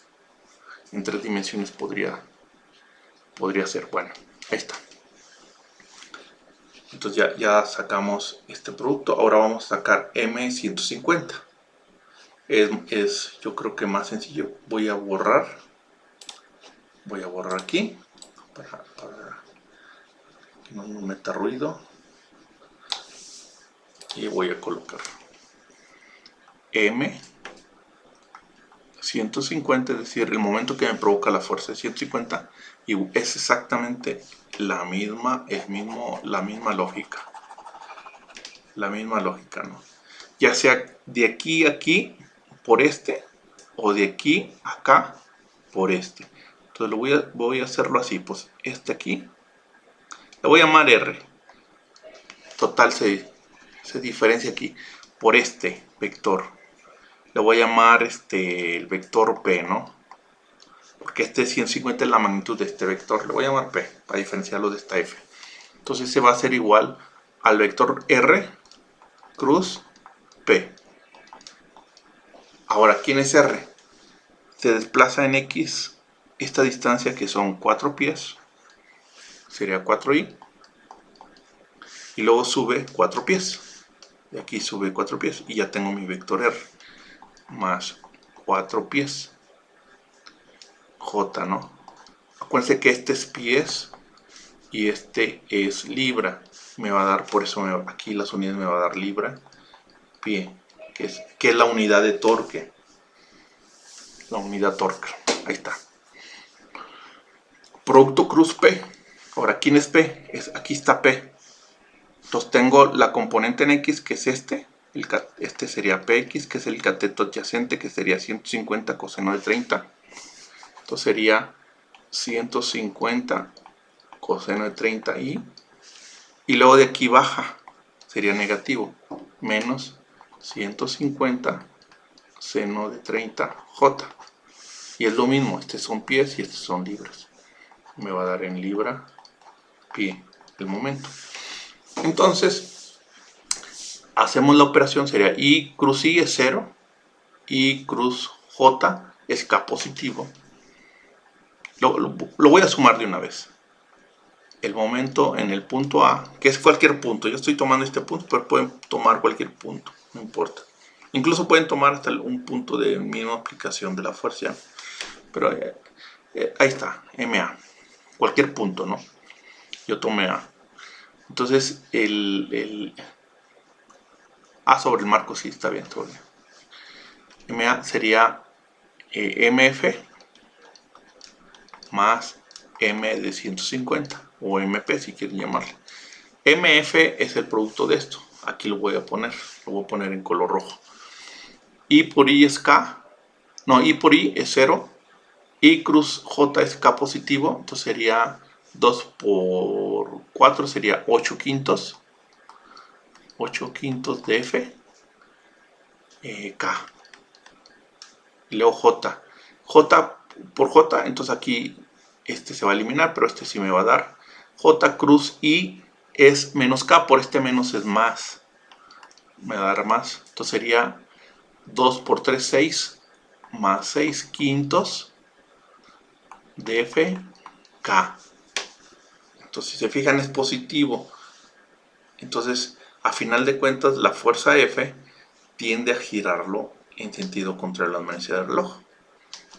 En 3 dimensiones podría ser. Bueno, ahí está. Entonces ya sacamos este producto. Ahora vamos a sacar M150. Es yo creo que más sencillo. Voy a borrar aquí para que no nos meta ruido, y voy a colocar M150, es decir, el momento que me provoca la fuerza de 150, y es exactamente la misma lógica. La misma lógica, ¿no? Ya sea de aquí a aquí por este, o de aquí a acá por este. Entonces voy a hacerlo así, pues este aquí, le voy a llamar R. Total se diferencia aquí por este vector. Le voy a llamar el vector P, ¿no? Porque este 150 es la magnitud de este vector. Le voy a llamar P para diferenciarlo de esta F. Entonces se va a hacer igual al vector R cruz P. Ahora, ¿quién es R? Se desplaza en X esta distancia, que son 4 pies. Sería 4i. Y luego sube 4 pies. De aquí sube 4 pies. Y ya tengo mi vector R. Más 4 pies. J, ¿no? Acuérdense que este es pies y este es libra. Me va a dar, por eso aquí las unidades me va a dar libra, pie, que es la unidad de torque. La unidad torque. Ahí está. Producto cruz P. Ahora, ¿quién es P? Aquí está P. Entonces tengo la componente en X, que es este. Este sería PX, que es el cateto adyacente, que sería 150 coseno de 30. Entonces sería 150 coseno de 30i. Y luego de aquí baja, sería negativo, menos 150 seno de 30j. Y es lo mismo, estos son pies y estos son libras. Me va a dar en libra pie el momento. Entonces, hacemos la operación, sería I cruz I es 0, I cruz J es K positivo. Lo voy a sumar de una vez. El momento en el punto A, que es cualquier punto. Yo estoy tomando este punto, pero pueden tomar cualquier punto, no importa. Incluso pueden tomar hasta un punto de misma aplicación de la fuerza. Pero ahí está, MA. Cualquier punto, ¿no? Yo tomé A. Entonces, el A sobre el marco sí está bien. MA sería MF más M de 150 o MP si quieren llamarle. MF es el producto de esto. Aquí lo voy a poner en color rojo. I por I es K. No, I por I es 0. I cruz J es K positivo. Entonces sería 2 por 4 sería 8 quintos. 8 quintos de F. K. Y luego J. J por J, entonces aquí este se va a eliminar, pero este sí me va a dar. J cruz I es menos K, por este menos es más. Me va a dar más. Entonces sería 2 por 3, 6, más 6 quintos de F, K. Entonces, si se fijan, es positivo. Entonces, a final de cuentas, la fuerza F tiende a girarlo en sentido contrario a la manecilla del reloj,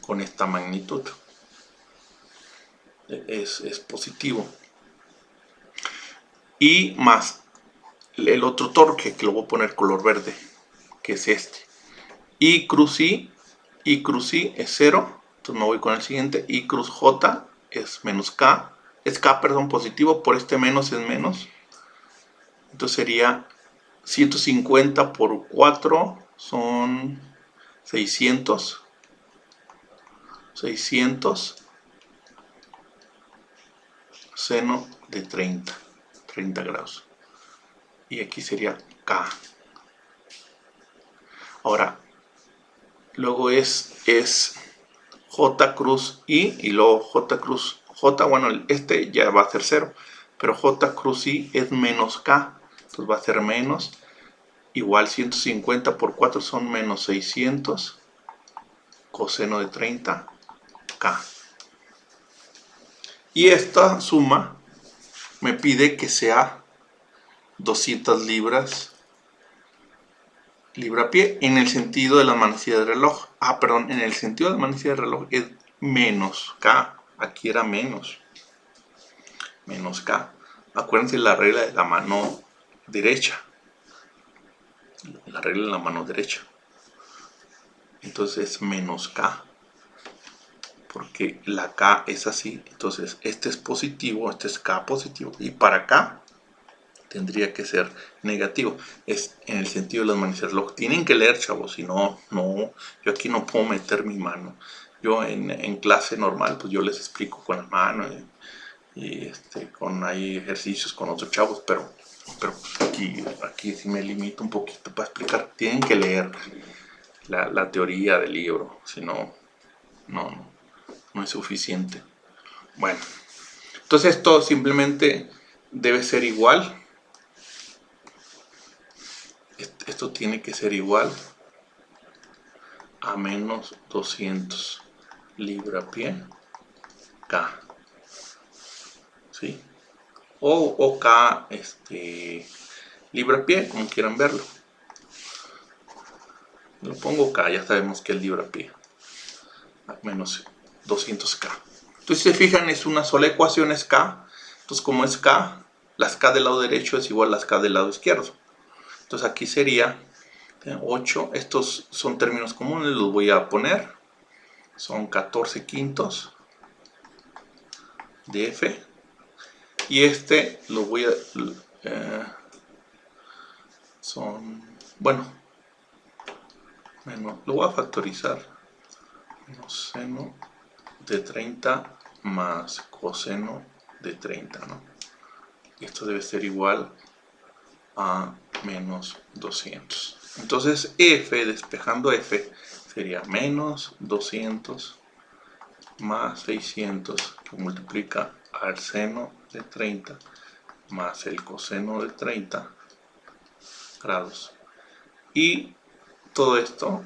con esta magnitud. Es positivo. Y más el otro torque, que lo voy a poner color verde, que es este. I cruz I es 0. Entonces me voy con el siguiente. I cruz J es menos K. Es K, perdón, positivo. Por este menos es menos. Entonces sería 150 por 4 son 600. 600 seno de 30 grados. Y aquí sería K. Ahora, luego es J cruz I y luego J cruz J. Bueno, este ya va a ser 0, pero J cruz I es menos K. Entonces va a ser menos. Igual 150 por 4 son menos 600. Coseno de 30 K. Y esta suma me pide que sea 200 libras libra-pie en el sentido de la manecilla del reloj. Perdón, en el sentido de la manecilla del reloj es menos K. Aquí era menos. Menos K. Acuérdense la regla de la mano derecha. La regla de la mano derecha. Entonces es menos K. Porque la K es así. Entonces este es positivo, este es K positivo. Y para K tendría que ser negativo. Es en el sentido de las manecillas del reloj. Tienen que leer, chavos. Si no, yo aquí no puedo meter mi mano. Yo en clase normal, pues yo les explico con la mano y con ahí ejercicios con otros chavos, pero aquí sí me limito un poquito para explicar. Tienen que leer la teoría del libro, si no, no es suficiente. Bueno, entonces esto simplemente debe ser igual. Esto tiene que ser igual a menos 200 libra-pie K. ¿Sí? O K libra-pie, como quieran verlo. Lo pongo K, ya sabemos que es libra-pie. Menos 200K. Entonces, si se fijan, es una sola ecuación, es K. Entonces, como es K, las K del lado derecho es igual a las K del lado izquierdo. Entonces, aquí sería 8. Estos son términos comunes, los voy a poner. Son 14 quintos de F. Y lo voy a... lo voy a factorizar. Menos seno de 30 más coseno de 30, ¿no? Esto debe ser igual a menos 200. Entonces F, despejando F, sería menos 200 más 600, que multiplica al seno de 30 más el coseno de 30 grados. Y todo esto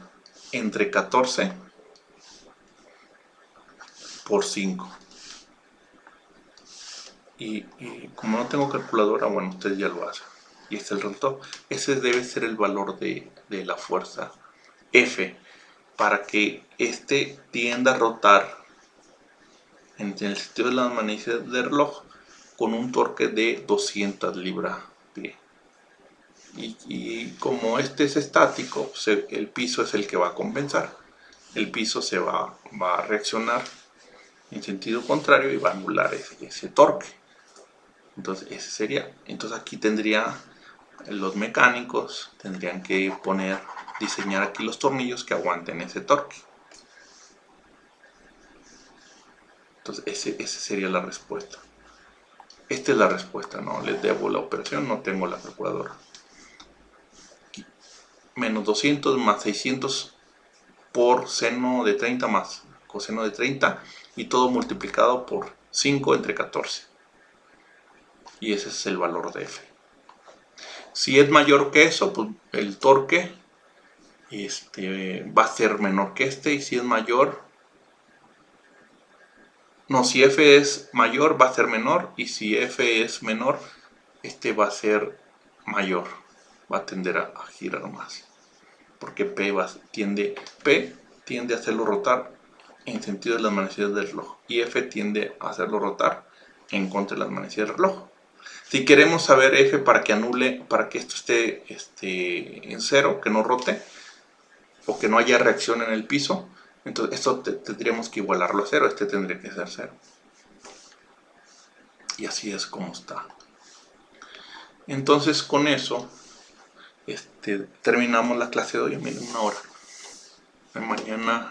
entre 14 por 5. Y como no tengo calculadora, bueno, ustedes ya lo hacen. Y este es el resultado. Ese debe ser el valor de la fuerza F para que este tienda a rotar en el sentido de las manecillas del reloj con un torque de 200 libras-pie. Y como este es estático, pues el piso es el que va a compensar. El piso se va a reaccionar en sentido contrario y va a anular ese torque. Entonces ese sería. Entonces aquí tendría los mecánicos tendrían que diseñar aquí los tornillos que aguanten ese torque. Entonces esa sería la respuesta. Esta es la respuesta, no les debo la operación, no tengo la calculadora. Aquí, menos 200 más 600 por seno de 30 más coseno de 30 y todo multiplicado por 5 entre 14. Y ese es el valor de F. Si es mayor que eso, pues el torque va a ser menor que este, y si es mayor, no, si F es mayor va a ser menor, y si F es menor, este va a ser mayor, va a tender a girar más, porque P tiende a hacerlo rotar en sentido de las manecillas del reloj, y F tiende a hacerlo rotar en contra de las manecillas del reloj. Si queremos saber F para que anule, para que esto esté en cero, que no rote, o que no haya reacción en el piso, entonces esto tendríamos que igualarlo a cero, este tendría que ser cero. Y así es como está. Entonces con eso terminamos la clase de hoy en 1 hora.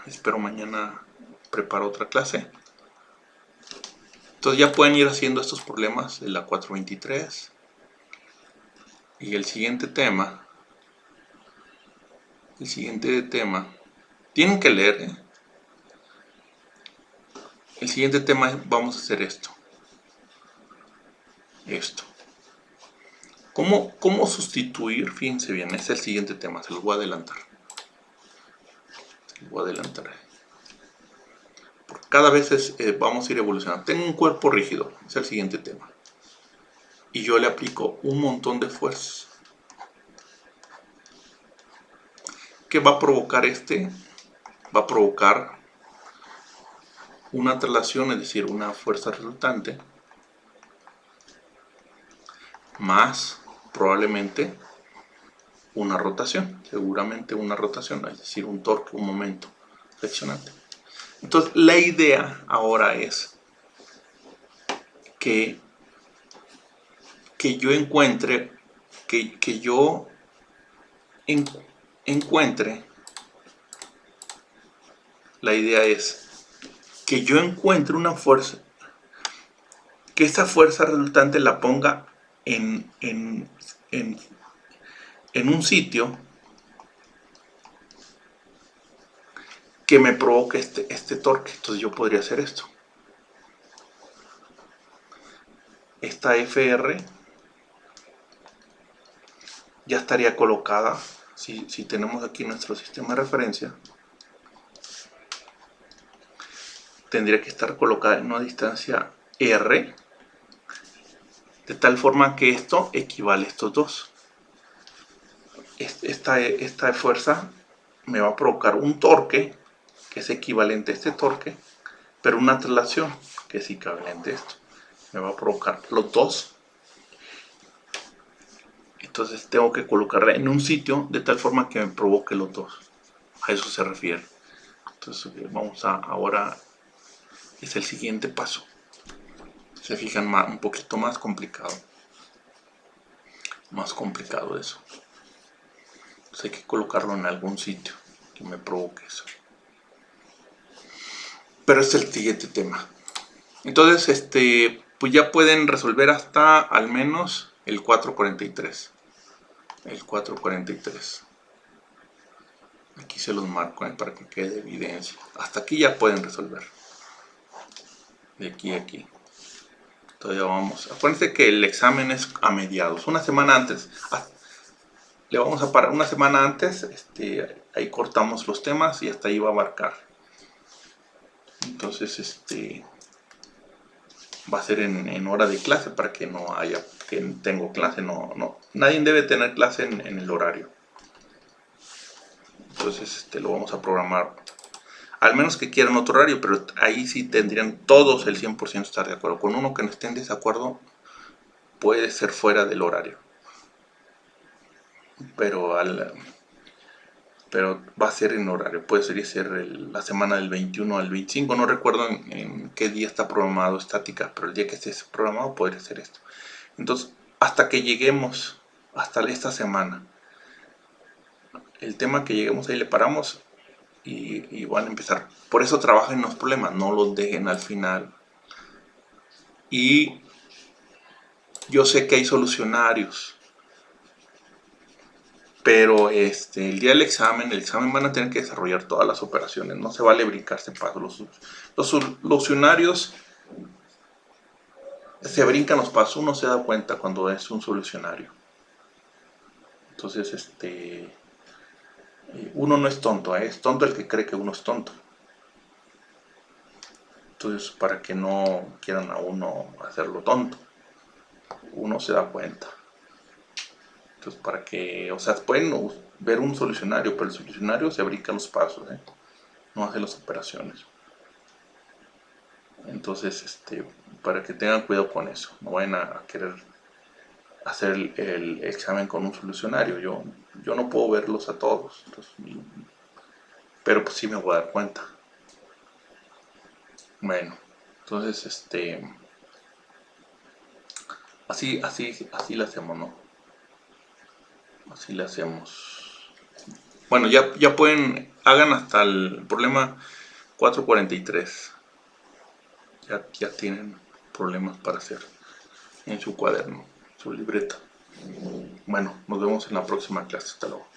Espero mañana preparo otra clase. Entonces ya pueden ir haciendo estos problemas de la 423. Y el siguiente tema, tienen que leer, El siguiente tema vamos a hacer esto. ¿Cómo sustituir? Fíjense bien, es el siguiente tema, se los voy a adelantar. Porque cada vez vamos a ir evolucionando. Tengo un cuerpo rígido, es el siguiente tema. Y yo le aplico un montón de fuerzas. ¿Qué va a provocar Va a provocar una traslación, es decir, una fuerza resultante, más probablemente una rotación, seguramente una rotación, es decir, un torque, un momento friccionante. Entonces la idea ahora es que yo encuentre, la idea es que yo encuentre una fuerza, que esa fuerza resultante la ponga en un sitio que me provoque este torque. Entonces yo podría hacer esto. Esta FR ya estaría colocada, si tenemos aquí nuestro sistema de referencia, tendría que estar colocada en una distancia R, de tal forma que esto equivale a estos dos. Esta fuerza me va a provocar un torque que es equivalente a este torque, pero una traslación que es equivalente a esto. Me va a provocar los dos. Entonces tengo que colocarla en un sitio de tal forma que me provoque los dos. A eso se refiere. Entonces vamos ahora es el siguiente paso. Se fijan, un poquito más complicado. Más complicado eso. Entonces hay que colocarlo en algún sitio que me provoque eso. Pero es el siguiente tema. Entonces, pues ya pueden resolver hasta al menos el 443. El 443. Aquí se los marco para que quede evidencia. Hasta aquí ya pueden resolver. De aquí a aquí. Todavía vamos. Acuérdense que el examen es a mediados. Una semana antes. le vamos a parar una semana antes, ahí cortamos los temas y hasta ahí va a abarcar. Entonces, va a ser en hora de clase para que no haya, que tengo clase, no. Nadie debe tener clase en el horario. Entonces, lo vamos a programar, al menos que quieran otro horario, pero ahí sí tendrían todos el 100% estar de acuerdo. Con uno que no esté en desacuerdo, puede ser fuera del horario. Pero va a ser en horario, puede ser la semana del 21 al 25, no recuerdo en qué día está programado estática, pero el día que esté programado podría ser esto. Entonces, hasta que lleguemos, hasta esta semana, el tema que lleguemos ahí le paramos y van a empezar. Por eso trabajen los problemas, no los dejen al final. Y yo sé que hay solucionarios, pero el día del examen, el examen van a tener que desarrollar todas las operaciones, no se vale brincarse pasos. Los solucionarios se brincan los pasos, uno se da cuenta cuando es un solucionario. Entonces, uno no es tonto, es tonto el que cree que uno es tonto. Entonces, para que no quieran a uno hacerlo tonto, uno se da cuenta. Entonces, para que, o sea, pueden ver un solucionario, pero el solucionario se brinca los pasos, no hace las operaciones. Entonces, para que tengan cuidado con eso, no vayan a querer hacer el examen con un solucionario. Yo no puedo verlos a todos, entonces, pero pues sí me voy a dar cuenta. Bueno, entonces, así le hacemos, ¿no? Así le hacemos. Bueno, ya pueden, hagan hasta el problema 443. Ya tienen problemas para hacer en su cuaderno, su libreta. Bueno, nos vemos en la próxima clase. Hasta luego.